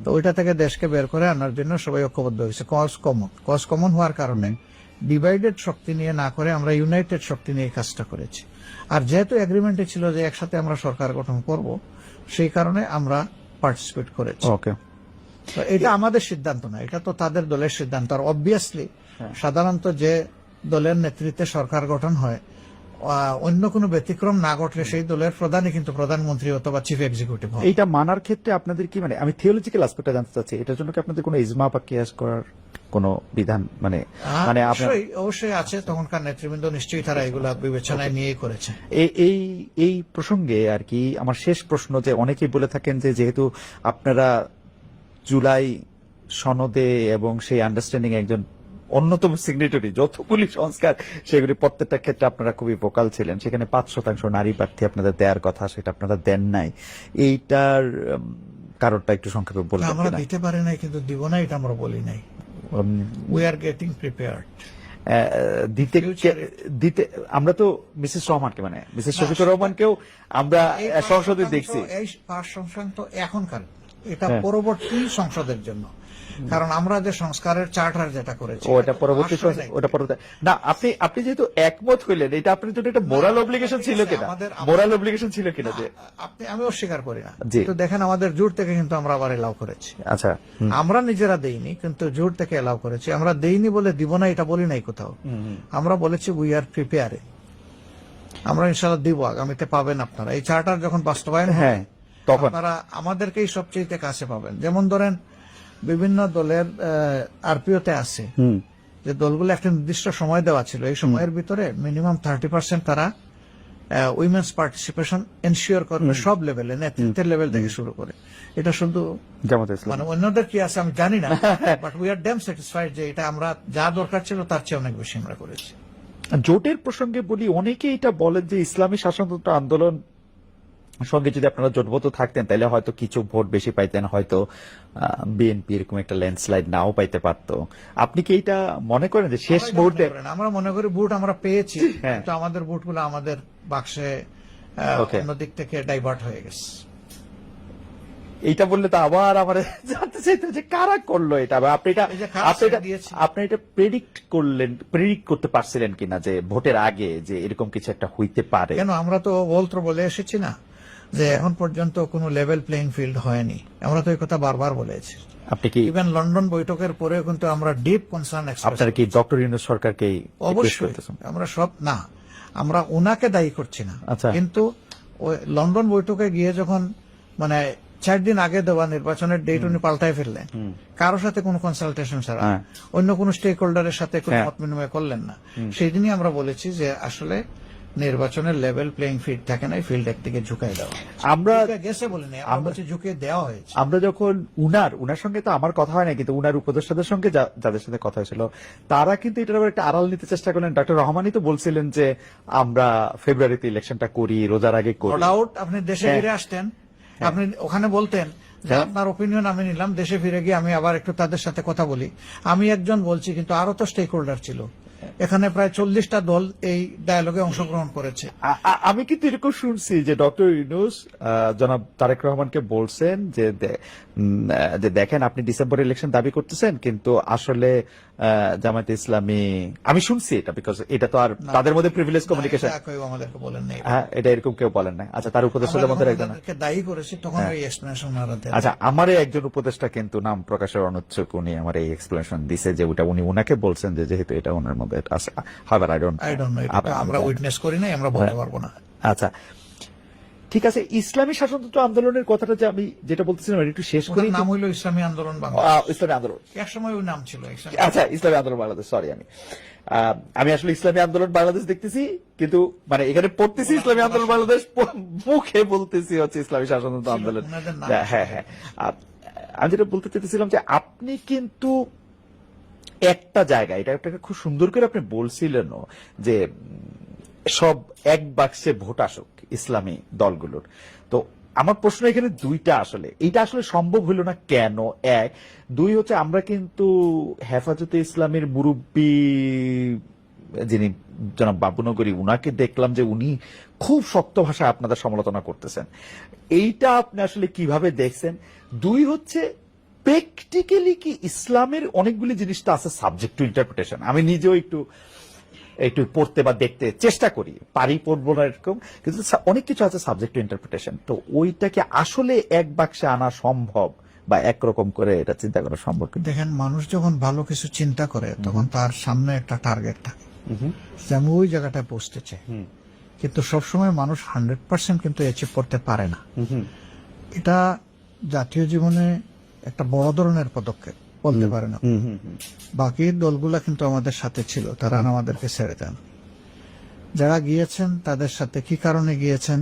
B: তো ওইটা থেকে দেশকে বের করে আনার জন্য সবাই ঐক্যবদ্ধ হয়েছে। কজ কমন হওয়ার কারণে ডিভাইডেড শক্তি নিয়ে না করে আমরা ইউনাইটেড শক্তি নিয়ে কাজটা করেছি। আর যেহেতু এগ্রিমেন্টে ছিল যে একসাথে আমরা সরকার গঠন করব, সেই কারণে আমরা পার্টিসিপেট করেছি।
A: ওকে,
B: তো এটা আমাদের সিদ্ধান্ত না, এটা তো তাদের দলের সিদ্ধান্ত। আর অবভিয়াসলি সাধারণত যে দলের নেতৃত্বে সরকার গঠন হয়, অন্য কোনো ব্যতিক্রম না ঘটলে সেই দলের প্রধানই কিন্তু প্রধানমন্ত্রী অথবা চিফ এক্সিকিউটিভ হয়।
A: এইটা মানার ক্ষেত্রে আপনাদের কি, মানে আমি থিওলজিক্যাল অ্যাসপেক্টটা জানতে চাচ্ছি, এটার জন্য কি আপনাদের কোনো ইজমা বা কিয়াস করার কোনো বিধান মানে মানে
B: অবশ্যই আছে, তখনকার নেতৃবৃন্দ নিশ্চয়ই তারা এগুলা বিবেচনায় নিয়েই করেছে।
A: এই প্রসঙ্গে আর কি আমার শেষ প্রশ্ন, যে অনেকেই বলে থাকেন যে যেহেতু আপনারা জুলাই সনদে এবং সেই আন্ডারস্ট্যান্ডিং একজন অন্যতম সিগনেটরি, যতগুলি সংস্কার সেগুলি প্রত্যেকটা ক্ষেত্রে আপনারা খুবই ভোকাল ছিলেন, সেখানে 5% নারী প্রার্থী আপনাদের দেওয়ার কথা, সেটা আপনারা দেন নাই। এইটার কারণটা একটু সংক্ষেপে বলবেন?
B: আমরা দিতে পারি নাই, কিন্তু দিব না এটা আমরা বলি নাই। We are getting prepared.
A: দিতে আমরা তো মিসেস রহমানকে, মানে মিসেস শফিকুর রহমানকেও আমরা সংসদে দেখছি।
B: এই 5% তো এখনকার, এটা পরবর্তী সংসদের জন্য। কারণ আমরা যে সংস্কারের চার্টার যেটা করেছি
A: ওটা পরবর্তী না। আপনি যেহেতু একমত হইলেন, এটা আপনার জন্য একটা মোরাল অব্লিগেশন ছিল কিনা? মোরাল অব্লিগেশন ছিল কিনা যে
B: আমি অস্বীকার করি না। তো দেখেন আমাদের জোট থেকে কিন্তু আমরা আবার এলাও করেছি।
A: আচ্ছা,
B: আমরা নিজেরা দেইনি, কিন্তু জোট থেকে এলাও করেছি। আমরা দেইনি বলে দিব না এটা বলি নাই কোথাও, আমরা বলেছি উই আর প্রিপেয়ারিং, আমরা ইনশাআল্লাহ দিব, আগামীতে পাবেন আপনারা। এই চার্টার যখন বাস্তবায়ন হয় তখন আপনারা আমাদেরকেই সবচেয়ে কাছে পাবেন। যেমন ধরেন বিভিন্ন দলের আরপিওতে আছে যে দলগুলো একটা নির্দিষ্ট সময় দেওয়া ছিল, এই সময়ের ভিতরে মিনিমাম 30% তারা উইমেন্স পার্টিসিপেশন এনশিওর করবে সব লেভেলে, নেতৃত্বের লেভেল থেকে শুরু করে। এটা শুধু মানে অন্যদের কি আছে আমি জানি না, but we are damn satisfied যে এটা আমরা যা দরকার ছিল তার চেয়ে অনেক বেশি আমরা করেছি।
A: জোটের প্রসঙ্গে বলি, অনেকে এটা বলেন যে ইসলামী শাসনতন্ত্র আন্দোলন সঙ্গে যদি আপনারা জোটবদ্ধ থাকতেন তাহলে হয়তো কিছু ভোট বেশি পাইতেন, হয়তো বিএনপি এরকম একটা ল্যান্ডস্লাইড নাও পাইতে পারতো। আপনি কি এটা মনে করেন যে শেষ মুহূর্তে?
B: আমরা মনে করি ভোট আমরা পেয়েছি, কিন্তু আমাদের ভোটগুলো আমাদের বাক্সে
A: Okay.
B: অন্যদিক থেকে ডাইভার্ট হয়ে গেছে।
A: এইটা বললে তো আবার আমার জানতে চাইতে যে কারা করলো এটা, বা আপনি এটা
B: এই যে কারা
A: আপনি এটা-
B: দিয়েছে।
A: আপনি এটা প্রেডিক্ট করতে পারছিলেন কিনা যে ভোটের আগে যে এরকম কিছু একটা হইতে পারে?
B: কেন, আমরা তো বলে এসেছি না যে এখন পর্যন্ত কোনো লেভেল প্লেইং ফিল্ড হয়নি, আমরা তো এই কথা বারবার বলেছি।
A: আপনি কি
B: ইভেন লন্ডন বৈঠকের পরেও কিন্তু আমরা ডিপ কনসার্ন এক্সপ্রেস,
A: আপনারা কি ডক্টর ইউনূস সরকারকে
B: অবশ্যই আমরা সব না, আমরা ওনাকে দায়ী করছি না,
A: আচ্ছা।
B: কিন্তু ওই লন্ডন বৈঠকে গিয়ে যখন মানে 4 দিন আগে দেওয়া নির্বাচনের ডেট উনি পাল্টায় ফেললেন, কারোর সাথে কোনো কনসালটেশন ছাড়া,
A: হ্যাঁ।
B: অন্য কোনো স্টেক হোল্ডারের সাথে কোনো
A: হ্যাঁ।
B: মত বিনিময় করলেন না, সেই দিনই আমরা বলেছি যে আসলে নির্বাচনের লেভেল প্লেইং ফিল্ড থাকে না, ফিল্ড একদিকে ঝুঁকাই দেওয়া
A: আমরা
B: ঝুঁকে গেছে বলিনি, আমরা বলছি ঝুঁকে দেওয়া হয়েছে।
A: আমরা যখন উনার সঙ্গে তো আমার কথা হয় না, কিন্তু উনার উপদেষ্টাদের সঙ্গে যাদের সাথে কথা হয়েছিল তারা কিন্তু এটার উপর একটা আড়াল নিতে চেষ্টা করলেন। ডক্টর রহমানই তো বলছিলেন যে আমরা ফেব্রুয়ারিতে ইলেকশনটা করি, রোজার আগে করি।
B: ডাউট আপনি দেশে
A: হ্যাঁ।
B: ফিরে আসতেন, আপনি ওখানে বলতেন যে
A: হ্যাঁ।
B: আপনার ওপিনিয়ন আমি নিলাম, দেশে ফিরে গিয়ে আমি আবার একটু তাদের সাথে কথা বলি। আমি একজন বলছি, কিন্তু আরো তো স্টেক হোল্ডার ছিল, এখানে প্রায় 40টা দল এই ডায়ালগে অংশগ্রহণ করেছে।
A: আমি কিন্তু এরকম শুনছি যে ডক্টর ইউনূস জনাব তারেক রহমানকে বলছেন যে যে দেখেন আপনি ডিসেম্বর ইলেকশন দাবি করতেছেন, কিন্তু আসলে জামায়াতে ইসলামী, আমি শুনছি এটা, বিকজ এটা তো আর তাদের মধ্যে প্রিভিলেজ কমিউনিকেশন,
B: না, কেউ আমাদেরকে বলেন নাই।
A: হ্যাঁ, এটা এরকম কেউ বলেন নাই। আচ্ছা, তার
B: আমরা
A: উপদেষ্টাদের
B: যখন
A: মধ্যে একজন,
B: ওনাদেরকে দায়ী করেছি তখন ওই এক্সপ্লেনেশন ওনারা দেন।
A: আচ্ছা, আমারই একজন উপদেষ্টা কিন্তু নাম প্রকাশের অনুচ্ছুক, উনি আমার এই এক্সপ্লেনেশন দিছে যে ওটা উনি ওনাকে বলছেন যে যেহেতু এটা ওনার মধ্যে আছে। হাওয়ার আই
B: আই ডোন্ট নো, আমরা উইটনেস করি নাই, আমরা বলতে পারবো না।
A: আচ্ছা, ঠিক আছে। ইসলামী শাসনতন্ত্র আন্দোলনের কথাটা যে আমি যেটা বলতেছিলাম এটা একটু শেষ করি।
B: ওটার নাম হইল ইসলামী আন্দোলন বাংলাদেশ,
A: ইসলামী আন্দোলন,
B: এক সময় ওই নাম ছিল ইসলামী।
A: আচ্ছা, ইসলামী আন্দোলন বাংলাদেশ, সরি, আমি আসলে ইসলামী আন্দোলন বাংলাদেশ দেখতেছি, কিন্তু মানে এখানে পড়তেছি ইসলামী আন্দোলন বাংলাদেশ, মুখে বলতেছি হচ্ছে ইসলামী শাসনতন্ত্র আন্দোলন।
B: ওনাদের নাম
A: হ্যাঁ হ্যাঁ, আমি যেটা বলতে চাইতেছিলাম যে আপনি কিন্তু একটা জায়গায় এটা একটা খুব সুন্দর করে আপনি বলছিলেনও যে সব এক বাক্সে ভোট আসুক ইসলামী দলগুলোর। তো আমার প্রশ্ন এখানে দুইটা, আসলে এইটা আসলে সম্ভব হইল না কেন? এক, দুই হচ্ছে আমরা কিন্তু হেফাজতে ইসলামের মুরব্বী যিনি জনাব বাবুনগরী, উনাকে দেখলাম যে উনি খুব শক্ত ভাষায় আপনাদের সমালোচনা করতেছেন। এইটা আপনি আসলে কিভাবে দেখছেন? দুই হচ্ছে প্র্যাকটিক্যালি কি ইসলামের অনেকগুলি জিনিসটা আছে সাবজেক্ট টু ইন্টারপ্রিটেশন। আমি নিজেও একটু একটু পড়তে বা দেখতে চেষ্টা করি, পারি পড়বো না এরকম, কিন্তু অনেক কিছু আছে সাবজেক্ট টু ইন্টারপ্রিটেশন। তো ওইটাকে আসলে এক বাক্সে আনা সম্ভব বা একরকম করে এটা চিন্তা করা সম্ভব কিনা?
B: দেখেন, মানুষ যখন ভালো কিছু চিন্তা করে তখন তার সামনে একটা টার্গেট থাকে, যে আমি ওই জায়গাটায় পৌঁছতে চাই, কিন্তু সবসময় মানুষ 100% কিন্তু অ্যাচিভ করতে পারে না। এটা জাতীয় জীবনে একটা বড় ধরনের পদক্ষেপ বলতে পারে না। বাকি দলগুলা কিন্তু আমাদের সাথে ছিল, তারা আমাদেরকে ছেড়ে দেন। যারা গিয়েছেন তাদের সাথে কি কারণে গিয়েছেন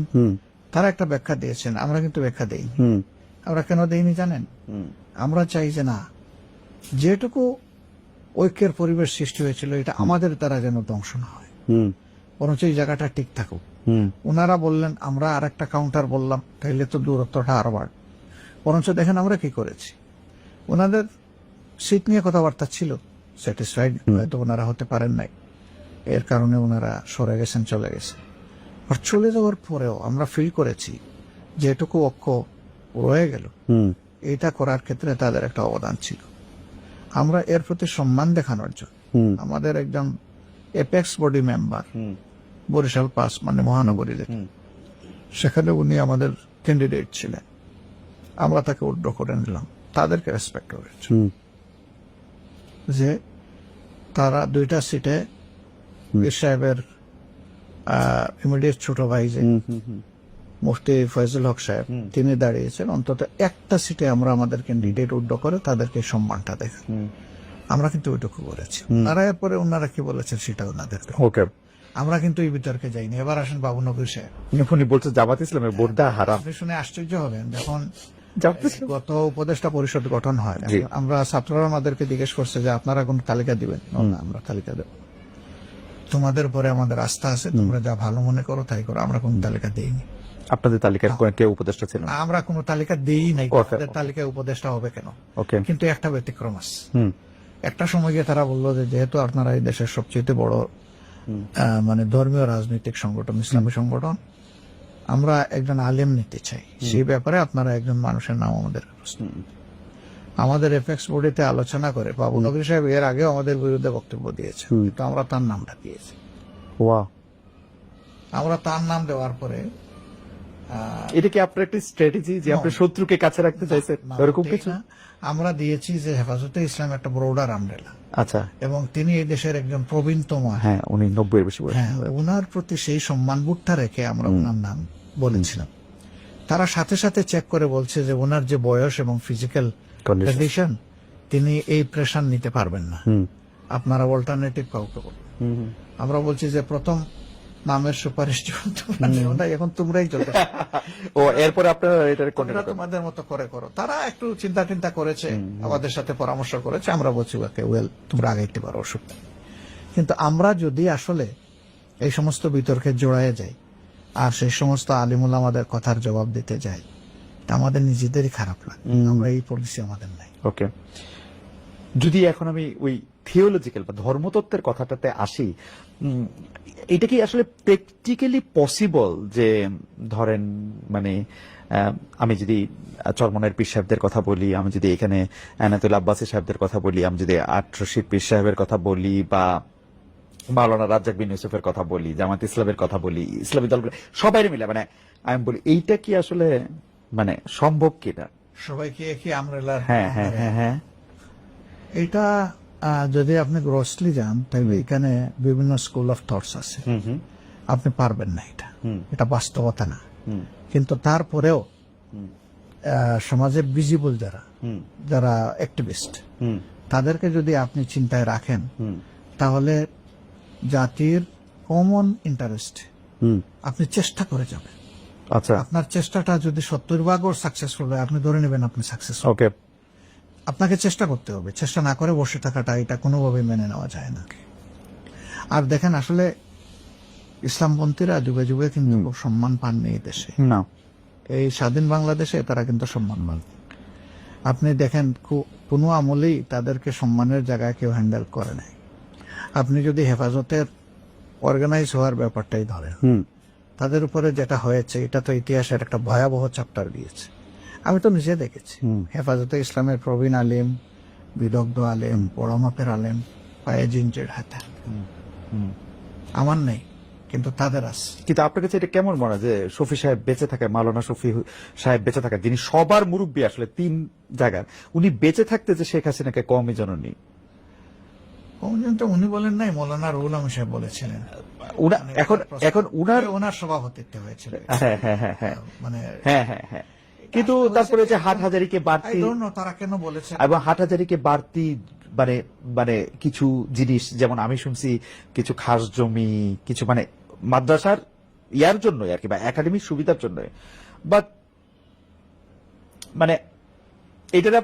B: তারা একটা ব্যাখ্যা দিয়েছেন, আমরা কিন্তু ব্যাখ্যা দেইনি। আমরা কেন দেইনি জানেন? আমরা চাই যে না, যেটুকু ঐক্যের পরিবেশ সৃষ্টি হয়েছিল এটা আমাদের দ্বারা যেন ধ্বংস না হয়, বরঞ্চ এই জায়গাটা ঠিক থাকুক। ওনারা বললেন, আমরা আর একটা কাউন্টার বললাম, তাইলে তো দূরত্বটা আরো বাড়। বরঞ্চ দেখেন আমরা কি করেছি, ওনাদের সিট নিয়ে কথাবার্তা ছিল, স্যাটিসফাইড হয়তো ওনারা হতে পারেন নাই, এর কারণে ওনারা সরে গেছেন, চলে গেছেন। আর চলে যাওয়ার পরেও আমরা ফিল করেছি যেটুকু ঐক্য রয়ে গেল, এটা করার ক্ষেত্রে তাদের একটা অবদান ছিল। আমরা এর প্রতি সম্মান দেখানোর জন্য আমাদের একজন এপেক্স বডি মেম্বার বরিশাল 5 মানে মহানগরীতে, সেখানে উনি আমাদের ক্যান্ডিডেট ছিলেন, আমরা তাকে উইথড্র করে নিলাম। তাদেরকে রেসপেক্ট করেছে যে তারা 2টা সিটে পীর সাহেবের ইমিডিয়েট ছোট ভাই যে মুফতি ফয়জুল হক সাহেব, তিনি দাঁড়িয়েছেন, অন্তত একটা সিটে আমরা আমাদের ক্যান্ডিডেট উইথড্র করে তাদেরকে সম্মানটা দেখা, আমরা কিন্তু ওইটুকু করেছি। তারা এরপরে ওনারা কি বলেছেন সেটা ওনাদের,
A: ওকে,
B: আমরা কিন্তু এই বিতর্কে যাইনি। এবার আসেন বাবুনগর সাহেব,
A: উনি বলছে জামাত ইসলামের ভোট দেওয়া হারাম।
B: আপনি শুনে আশ্চর্য হবেন, যখন
A: জামাত ইসলাম
B: গত উপদেষ্টা পরিষদ গঠন হয়, আমরা ছাত্ররা আমাদেরকে জিজ্ঞেস করছে যে আপনারা কোন তালিকা দিবেন? না, আমরা তালিকা দেব, তোমাদের পরে আমাদের আস্থা আছে, তোমরা যা ভালো মনে করো তাই করো, আমরা কোন তালিকা দেইনি।
A: আপনাদের তালিকার কেউ উপদেষ্টা ছিল না?
B: আমরা কোন তালিকা দেই নাই, আমাদের তালিকায় উপদেষ্টা হবে কেন?
A: ওকে,
B: কিন্তু একটা ব্যতিক্রম আছে। একটা সময় গিয়ে তারা বললো যে যেহেতু আপনারা এই দেশের সবচেয়ে বড় মানে ধর্মীয় রাজনৈতিক সংগঠন, ইসলামী সংগঠন, আমরা একজন আলেম নিতে চাই, সেই ব্যাপারে আপনারা একজন মানুষের নাম আমাদের প্রশ্ন। আমাদের এফএক্স বোর্ডেতে আলোচনা করে বাবু নগরী সাহেব এর আগেও আমাদের বিরুদ্ধে বক্তব্য দিয়েছে, কিন্তু আমরা তার নামটা দিয়েছি। আমরা তার নাম দেওয়ার পরে
A: এটা কি আপনার একটা স্ট্র্যাটেজি যে আপনি শত্রুকে কাছে রাখতে চাইছেন এরকম কিছু?
B: আমরা দিয়েছি যে হেফাজতে ইসলাম একটা ব্রোডার আমব্রেলা।
A: আচ্ছা,
B: এবং তিনি এই দেশের একজন প্রবীণতম,
A: হ্যাঁ উনি 90 এর বেশি বয়স।
B: হ্যাঁ, ওনার প্রতি সেই সম্মান বোধটা রেখে আমরা ওনার নাম বলেছিলাম। তারা সাথে সাথে চেক করে বলছে যে ওনার যে বয়স এবং ফিজিক্যাল কন্ডিশন, তিনি এই প্রেশার নিতে পারবেন না, আপনারা অল্টারনেটিভ কাউকে বলুন। আমরা বলছি যে প্রথম নামের সুপারিশ এখন তোমরাই চলতে
A: ও, এরপরে আপনারা এটা
B: তোমাদের মতো করে করো। তারা একটু চিন্তা টিন্তা করেছে, আমাদের সাথে পরামর্শ করেছে, আমরা বলছি ওকে ওয়েল তোমরা আগাইতে পারো, অসুবিধা নেই। কিন্তু আমরা যদি আসলে এই সমস্ত বিতর্কে জড়ায় যাই আর সেই সমস্ত আলিমুল আমাদের কথার জবাব দিতে যাই, তা আমাদের নিজেদেরই খারাপ লাগে। আমরা এই পলিসি আমাদের নাই।
A: ওকে, যদি এখন আমি ওই থিওলজিক্যাল বা ধর্মতত্ত্বের কথাটাতে আসি, এটা কি আসলে প্র্যাকটিক্যালি পসিবল যে ধরেন মানে আমি যদি চরমনের পীর সাহেবদের কথা বলি, আমি যদি এখানে এনায়েতুল আব্বাসী সাহেবদের কথা বলি, আমি যদি আট রশিদ পীর সাহেবের কথা বলি, বা মাওলানা রাজ্জাক বিন ইউসুফের কথা বলি, জামাত ইসলামের কথা বলি, ইসলামী দলগুলো সবাই মিলে মানে আমি বলি এইটা কি আসলে মানে সম্ভব কিনা?
B: সবাইকে একই আমরেলার,
A: হ্যাঁ হ্যাঁ হ্যাঁ হ্যাঁ,
B: এটা যদি আপনি গ্রসলি যান তাহলে এখানে বিভিন্ন স্কুল অফ থটস আছে, আপনি পারবেন না, এটা বাস্তবতা না। কিন্তু তারপরেও সমাজে ভিজিবল যারা অ্যাক্টিভিস্ট, তাদেরকে যদি আপনি চিন্তায় রাখেন, তাহলে জাতির কমন ইন্টারেস্ট আপনি চেষ্টা করে যাবেন।
A: আচ্ছা,
B: আপনার চেষ্টাটা যদি 70% সাকসেসফুল হয়, আপনি ধরে নেবেন আপনি সাকসেসফুল।
A: ওকে,
B: আপনাকে চেষ্টা করতে হবে, চেষ্টা না করে বসে থাকাটা এটা কোনোভাবে মেনে নেওয়া যায় না। আর দেখেন আসলে ইসলামপন্থীরা যুগে যুগে কিন্তু সম্মান পাননি এই দেশে,
A: না
B: এই স্বাধীন বাংলাদেশে তারা কিন্তু সম্মান পান। আপনি দেখেন কোনো আমলেই তাদেরকে সম্মানের জায়গায় কেউ হ্যান্ডেল করে নাই। আপনি যদি হেফাজতের অর্গানাইজ হওয়ার ব্যাপারটাই ধরেন, তাদের উপরে যেটা হয়েছে এটা তো ইতিহাসের একটা ভয়াবহ চ্যাপ্টার দিয়েছে। আমি তো নিজে দেখেছি হেফাজতে ইসলামের প্রবীণ আলেম, বিদগ্ধ আলেম, বড় মাপের আলেম পায়ে জিনজের হাতে, আমার নেই কিন্তু তাদের আছে।
A: কিন্তু আপনার কাছে এটা কেমন মনে হয় যে শফি সাহেব বেঁচে থাকে, মাওলানা শফি সাহেব বেঁচে থাকা, যিনি সবার মুরব্বী আসলে 3 জায়গার, উনি বেঁচে থাকতে যে শেখ হাসিনাকে কমই জননী?
B: উনি বলেন নাই, মৌলানা রুহুল আমিন সাহেব বলেছিলেন।
A: এখন
B: ওনার সভাপতিত্ব হয়েছিল।
A: হ্যাঁ হ্যাঁ হ্যাঁ হ্যাঁ,
B: মানে
A: হ্যাঁ হ্যাঁ হ্যাঁ, কিন্তু তারপরে যে হাটহাজারীকে বাড়তি,
B: তারা কেন বলেছে,
A: এবং হাটহাজারীকে বাড়তি মানে মানে কিছু জিনিস, যেমন আমি শুনছি কিছু খাস জমি, কিছু মানে মাদ্রাসার ইয়ার জন্য আর কি, বা একাডেমিক সুবিধার জন্য, বাট মানে এটার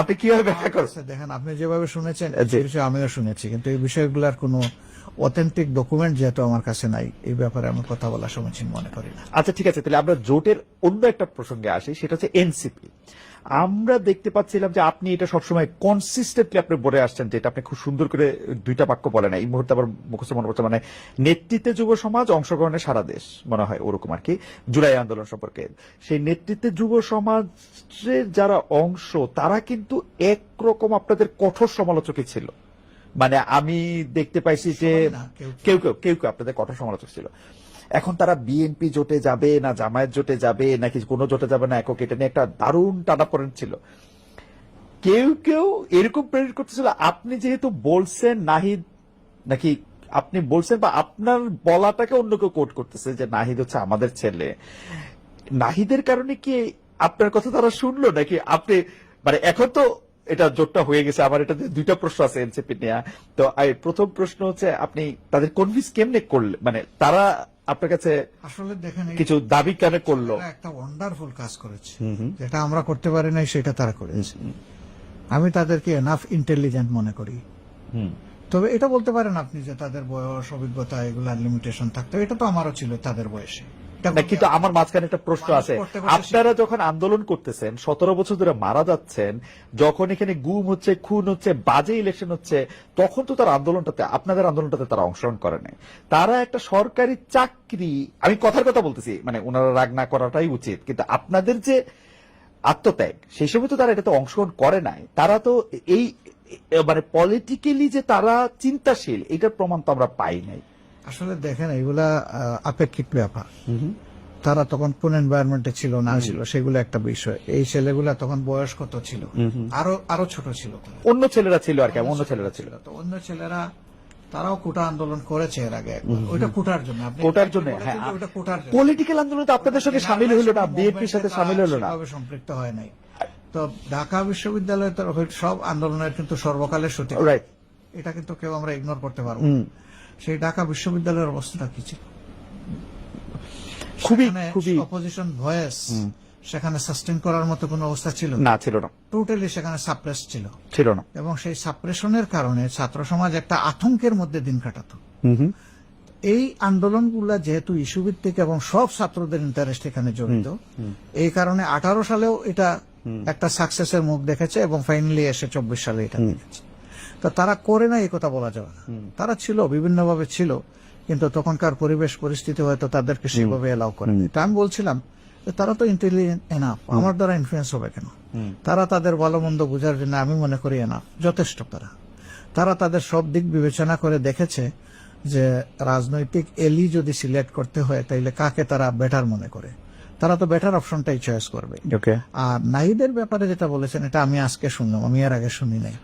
A: আপনি কিভাবে ব্যাখ্যা করছেন?
B: দেখেন, আপনি যেভাবে শুনেছেন আমিও শুনেছি, কিন্তু এই বিষয়গুলোর কোনো অথেন্টিক ডকুমেন্ট যেহেতু আমার কাছে নাই, এই ব্যাপারে আমি কথা বলা সমীচীন মনে করি না।
A: আচ্ছা ঠিক আছে, তাহলে আমরা জোটের অন্য একটা প্রসঙ্গে আসি, সেটা হচ্ছে এনসিপি। আমরা দেখতে পাচ্ছিলাম যে আপনি এটা সবসময় কনসিস্টেন্টলি আপনি বলে আসছেন, যেটা আপনি খুব সুন্দর করে 2টা বাক্য বলেন, এই মুহূর্তে আবার মুখস্থ মনে পড়ছে, মানে নেতৃত্বে যুব সমাজ, অংশগ্রহণে সারা দেশ, মনে হয় ওরকম আর কি, জুলাই আন্দোলন সম্পর্কে। সেই নেতৃত্বে যুব সমাজের যারা অংশ, তারা কিন্তু একরকম আপনাদের কঠোর সমালোচকই ছিল। মানে আমি দেখতে পাইছি যে কেউ কেউ আপনাদের কঠোর সমালোচক ছিল। এখন তারা বিএনপি জোটে যাবে না জামায়াত জোটে যাবে নাকি কোনো জোটে যাবে না একক, এটা নিয়ে একটা দারুণ টানাপোড়েন ছিল। কেউ কেউ এরকম প্রেরিত করতেছিল, আপনি যেহেতু বলছেন নাহিদ, নাকি আপনি বলছেন বা আপনার বলাটাকে অন্য কেউ কোট করতেছে যে নাহিদ হচ্ছে আমাদের ছেলে। নাহিদের কারণে কি আপনার কথা তারা শুনলো নাকি আপনি, মানে এখন তো এটা জোটটা হয়ে গেছে। আমার এটাতে 2টা প্রশ্ন আছে এনসিপি নিয়ে। তো প্রথম প্রশ্ন হচ্ছে, আপনি তাদের কনভিন্স কেমনে করলেন, মানে তারা আপনার কাছে
B: আসলে দেখেন
A: কিছু দাবি কেন করলো?
B: একটা ওয়ান্ডারফুল কাজ করেছে, যেটা আমরা করতে পারি নাই সেটা তারা করেছে। আমি তাদেরকে এনাফ ইন্টেলিজেন্ট মনে করি। তবে এটা বলতে পারেন আপনি যে তাদের বয়স, অভিজ্ঞতা, এগুলার লিমিটেশন থাকতো, এটা তো আমারও ছিল তাদের বয়সে,
A: না, কিন্তু আমার মাঝখানে একটা প্রশ্ন আছে। আপনারা যখন আন্দোলন করতেছেন 17 বছর ধরে মারা যাচ্ছেন, যখন এখানে গুম হচ্ছে, খুন হচ্ছে, বাজে ইলেকশন হচ্ছে, তখন তো তার আন্দোলনটাতে, আপনাদের আন্দোলনটাতে তারা অংশগ্রহণ করে নাই। তারা একটা সরকারি চাকরি, আমি কথার কথা বলতেছি, মানে ওনারা রাগ না করাটাই উচিত, কিন্তু আপনাদের যে আত্মত্যাগ, সেই সময় তো তারা এটাতে অংশগ্রহণ করে নাই। তারা তো এই মানে পলিটিক্যালি যে তারা চিন্তাশীল, এটার প্রমাণ তো আমরা পাই নাই।
B: আসলে দেখেন এগুলা আপেক্ষিক ব্যাপার। তারা তখন কোন এনভায়রনমেন্টে ছিল না ছিল সেগুলো একটা বিষয়। এই ছেলেগুলা তখন বয়স কত ছিল, আরো ছোট ছিল,
A: অন্য ছেলেরা ছিল আর কি, অন্য ছেলেরা ছিল।
B: তো অন্য ছেলেরা তারাও কোটা আন্দোলন করেছে এর আগে একবার। ওইটা কোটার জন্য, আপনি
A: কোটার জন্য,
B: বলেছেন
A: হ্যাঁ,
B: যে ওইটা কোটার জন্য।
A: পলিটিক্যাল আন্দোলন তো আপনাদের সঙ্গে সামিল হলো না, বিএনপির সাথে সামিল হলো না,
B: সেভাবে সম্পৃক্ত হয় নাই। তো ঢাকা বিশ্ববিদ্যালয়ের তরফে সব আন্দোলনের কিন্তু সর্বকালের সঠিক,
A: রাইট,
B: এটা কিন্তু কেউ আমরা ইগনোর করতে পারবো না। সেই ঢাকা বিশ্ববিদ্যালয়ের অবস্থাটা কি ছিল?
A: খুবই খুবই
B: অপোজিশন ভয়েস সেখানে সাস্টেন করার মতো কোনো অবস্থা ছিল
A: না, ছিল না,
B: টোটালি সেখানে সাপ্রেস ছিল,
A: ছিল না।
B: এবং সেই সাপ্রেশনের কারণে ছাত্র সমাজ একটা আতঙ্কের মধ্যে দিন কাটাতো। এই আন্দোলনগুলা যেহেতু ইস্যু ভিত্তিক এবং সব ছাত্রদের ইন্টারেস্ট এখানে জড়িত, এই কারণে 18 সালেও এটা একটা সাকসেসের মুখ দেখেছে এবং ফাইনালি এসে 24 সালে এটা দেখেছে। তো তারা করে না এই কথা বলা যাবে না, তারা ছিল, বিভিন্নভাবে ছিল, কিন্তু তখনকার পরিবেশ পরিস্থিতি হয়তো তাদেরকে সেভাবে এলাও করে। তা আমি বলছিলাম যে তারা তো ইন্টেলিজেন্ট এনাফ, আমার দ্বারা ইনফ্লুয়েন্স হবে কেন? তারা তাদের ভালো মন্দ বোঝার জন্য আমি মনে করি এনাফ, যথেষ্ট। তারা তাদের সব দিক বিবেচনা করে দেখেছে যে রাজনৈতিক এলি যদি সিলেক্ট করতে হয় তাইলে কাকে তারা বেটার মনে করে, তারা তো বেটার অপশনটাই চয়েস করবে। আর নাহিদের ব্যাপারে যেটা বলেছেন, এটা আমি আজকে শুনলাম, আমি এর আগে শুনি নাই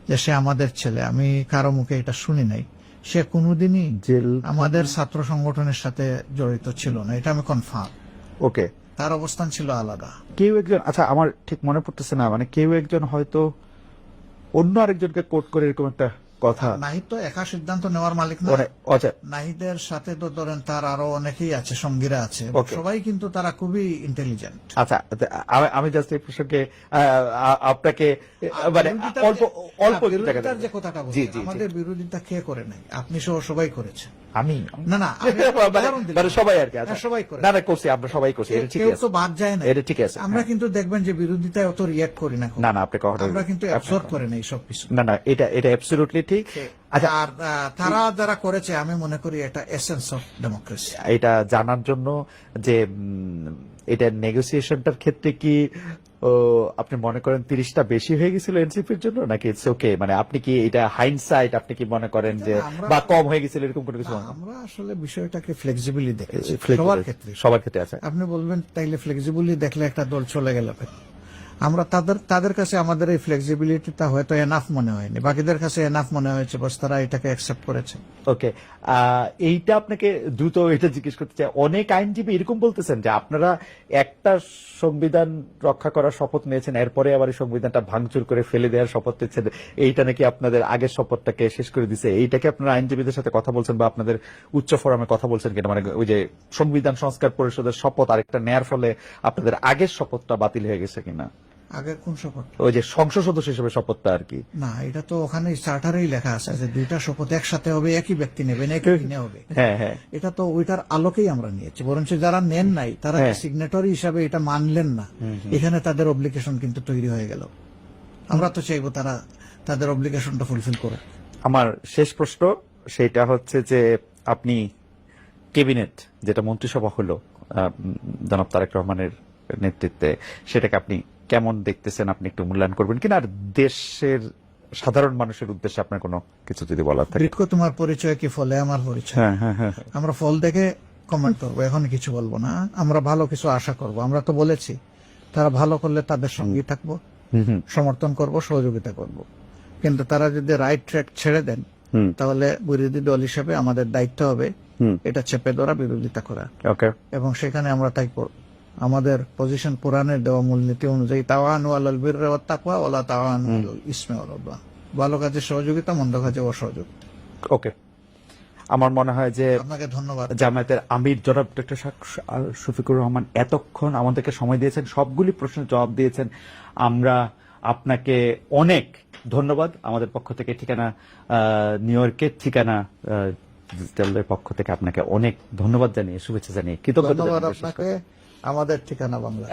B: যে সে আমাদের ছেলে। আমি কারো মুখে এটা শুনি নাই। সে কোনোদিনই আমাদের ছাত্র সংগঠনের সাথে জড়িত ছিল না, এটা আমি কনফার্ম।
A: ওকে,
B: তার অবস্থান ছিল আলাদা।
A: কেউ একজন, আচ্ছা আমার ঠিক মনে পড়তেছে না, মানে কেউ একজন হয়তো অন্য আরেকজনকে কোট করে এরকম একটা কথা।
B: নাহিদ তো একা সিদ্ধান্ত নেওয়ার মালিক না।
A: আচ্ছা,
B: নাহিদের সাথে তো ধরেন তার আরো অনেকেই আছে, সঙ্গীরা আছে, সবাই কিন্তু তারা খুবই ইন্টেলিজেন্ট।
A: আচ্ছা, আমি জাস্ট এই প্রসঙ্গে আপনাকে মানে অল্প অল্প
B: বিরোধিতার যে কথাটা বলছেন, আমাদের বিরোধিতা কে করে নাই? আপনি সহ সবাই করেছেন।
A: আমি
B: না
A: মানে সবাই আর কি,
B: সবাই করে,
A: না করছি, আমরা সবাই করছি, এটা ঠিক আছে,
B: তো বাদ যায় না,
A: এটা ঠিক আছে।
B: আমরা কিন্তু দেখবেন যে বিরোধিতায় অত রিঅ্যাক্ট করি না,
A: না না, আপনি কথা,
B: আমরা কিন্তু অ্যাবসর্ব করে নেই সবকিছু।
A: না না, এটা অ্যাবসলিউটলি ঠিক।
B: আচ্ছা, আর তারা যারা করেছে আমি মনে করি এটা এসেন্স অফ ডেমোক্রেসি।
A: এটা জানার জন্য যে এটা নেগোসিয়েশনটার ক্ষেত্রে কি আপনি মনে করেন 30টা বেশি হয়ে গেছিল এনসিপির জন্য, নাকি ইটস ওকে, মানে আপনি কি এটা হাইন্ডসাইট, আপনি কি মনে করেন যে বা কম হয়ে গেছিল এরকম কোনো কিছু?
B: আমরা আসলে বিষয়টাকে ফ্লেক্সিবলি দেখেছি
A: সবার ক্ষেত্রে আছে।
B: আপনি বলবেন তাইলে ফ্লেক্সিবলি দেখলে একটা দল চলে গেল, আমরা তাদের কাছে আমাদের এই ফ্লেক্সিবিলিটিটা হয়তো এনাফ মনে হয়নি, বাকিদের কাছে এনাফ মনে হয়েছে, বাস তারা এটাকে অ্যাকসেপ্ট করেছে।
A: ওকে, এইটা আপনাকে দ্রুত এটা জিজ্ঞেস করতে চাই। অনেক আইনজীবী এরকম বলতেছেন যে আপনারা একটা সংবিধান রক্ষা করার শপথ নিয়েছেন, এরপরে আবার এই সংবিধানটা ভাঙচুর করে ফেলে দেওয়ার শপথ নিচ্ছেন, এইটা নাকি আপনাদের আগের শপথটাকে শেষ করে দিছে। এইটাকে আপনারা আইনজীবীদের সাথে কথা বলছেন বা আপনাদের উচ্চ ফোরামে কথা বলছেন কিনা, মানে ওই যে সংবিধান সংস্কার পরিষদের শপথ আরেকটা নেয়ার ফলে আপনাদের আগের শপথটা বাতিল হয়ে গেছে কিনা?
B: আগে কোন শপথ?
A: ওই যে সংসদ সদস্য হিসেবে শপথটা আর কি।
B: না, এটা তো ওখানে চার্টারেই লেখা আছে যে দুইটা শপথ একসাথে হবে, একই ব্যক্তি নেবেন, একই দিনে হবে।
A: হ্যাঁ হ্যাঁ,
B: এটা তো ওইটার আলোকেই আমরা নিয়েছি, বরঞ্চ যারা নেন নাই তারা সিগনেটরি হিসাবে এটা মানলেন না, এখানে তাদের অব্লিগেশন কিন্তু তৈরি হয়ে গেল। আমরা তো চাইবো তারা তাদের অব্লিগেশনটা ফুলফিল করে।
A: আমার শেষ প্রশ্ন সেটা হচ্ছে যে আপনি ক্যাবিনেট যেটা মন্ত্রিসভা হলো জনাব তারেক রহমানের নেতৃত্বে, সেটাকে আপনি কেমন দেখতেছেন, আপনি একটু মূল্যায়ন করবেন কিনা, আর দেশের সাধারণ মানুষের উদ্দেশ্যে আপনার কোনো কিছু যদি বলার থাকে?
B: বৃক্ষ তোমার পরিচয় কি ফলে আমার পরিচয়? আমরা ফল দেখে কমেন্ট করবো, এখন কিছু বলবো না। আমরা ভালো কিছু আশা করব, আমরা তো বলেছি তারা ভালো করলে তাদের সঙ্গেই থাকবো, সমর্থন করব, সহযোগিতা করব। কিন্তু তারা যদি রাইট ট্র্যাক ছেড়ে দেন তাহলে বিরোধী দল হিসেবে আমাদের দায়িত্ব হবে এটা চেপে ধরা, বিরোধিতা করা, এবং সেখানে আমরা তাই করব। আমাদের পজিশন পুরাণের দেওয়া মূলনীতি অনুযায়ী তাওয়ানু আলাল বিররি ওয়াত তাকওয়া ওয়ালা তাওয়ানু আলাল ইসমি ওয়াল উদওয়ান, ভালো কাজে সহযোগিতা, মন্দ কাজে অসহযোগিতা।
A: ওকে, আমার মনে হয় যে
B: আপনাকে ধন্যবাদ।
A: জামায়াতের আমির জনাব ডক্টর শফিকুর রহমান এতক্ষণ আমাদেরকে সময় দিয়েছেন, সবগুলি প্রশ্নের জবাব দিয়েছেন। আমরা আপনাকে অনেক ধন্যবাদ। আমাদের পক্ষ থেকে ঠিকানা নিউ ইয়র্কের, ঠিকানা ডিজিটালের পক্ষ থেকে আপনাকে অনেক ধন্যবাদ জানিয়ে শুভেচ্ছা জানিয়ে কৃতজ্ঞতা
B: ধন্যবাদ
A: জানিয়ে শেষ করছি।
B: আপনাকে। আমাদের ঠিকানা বাংলা।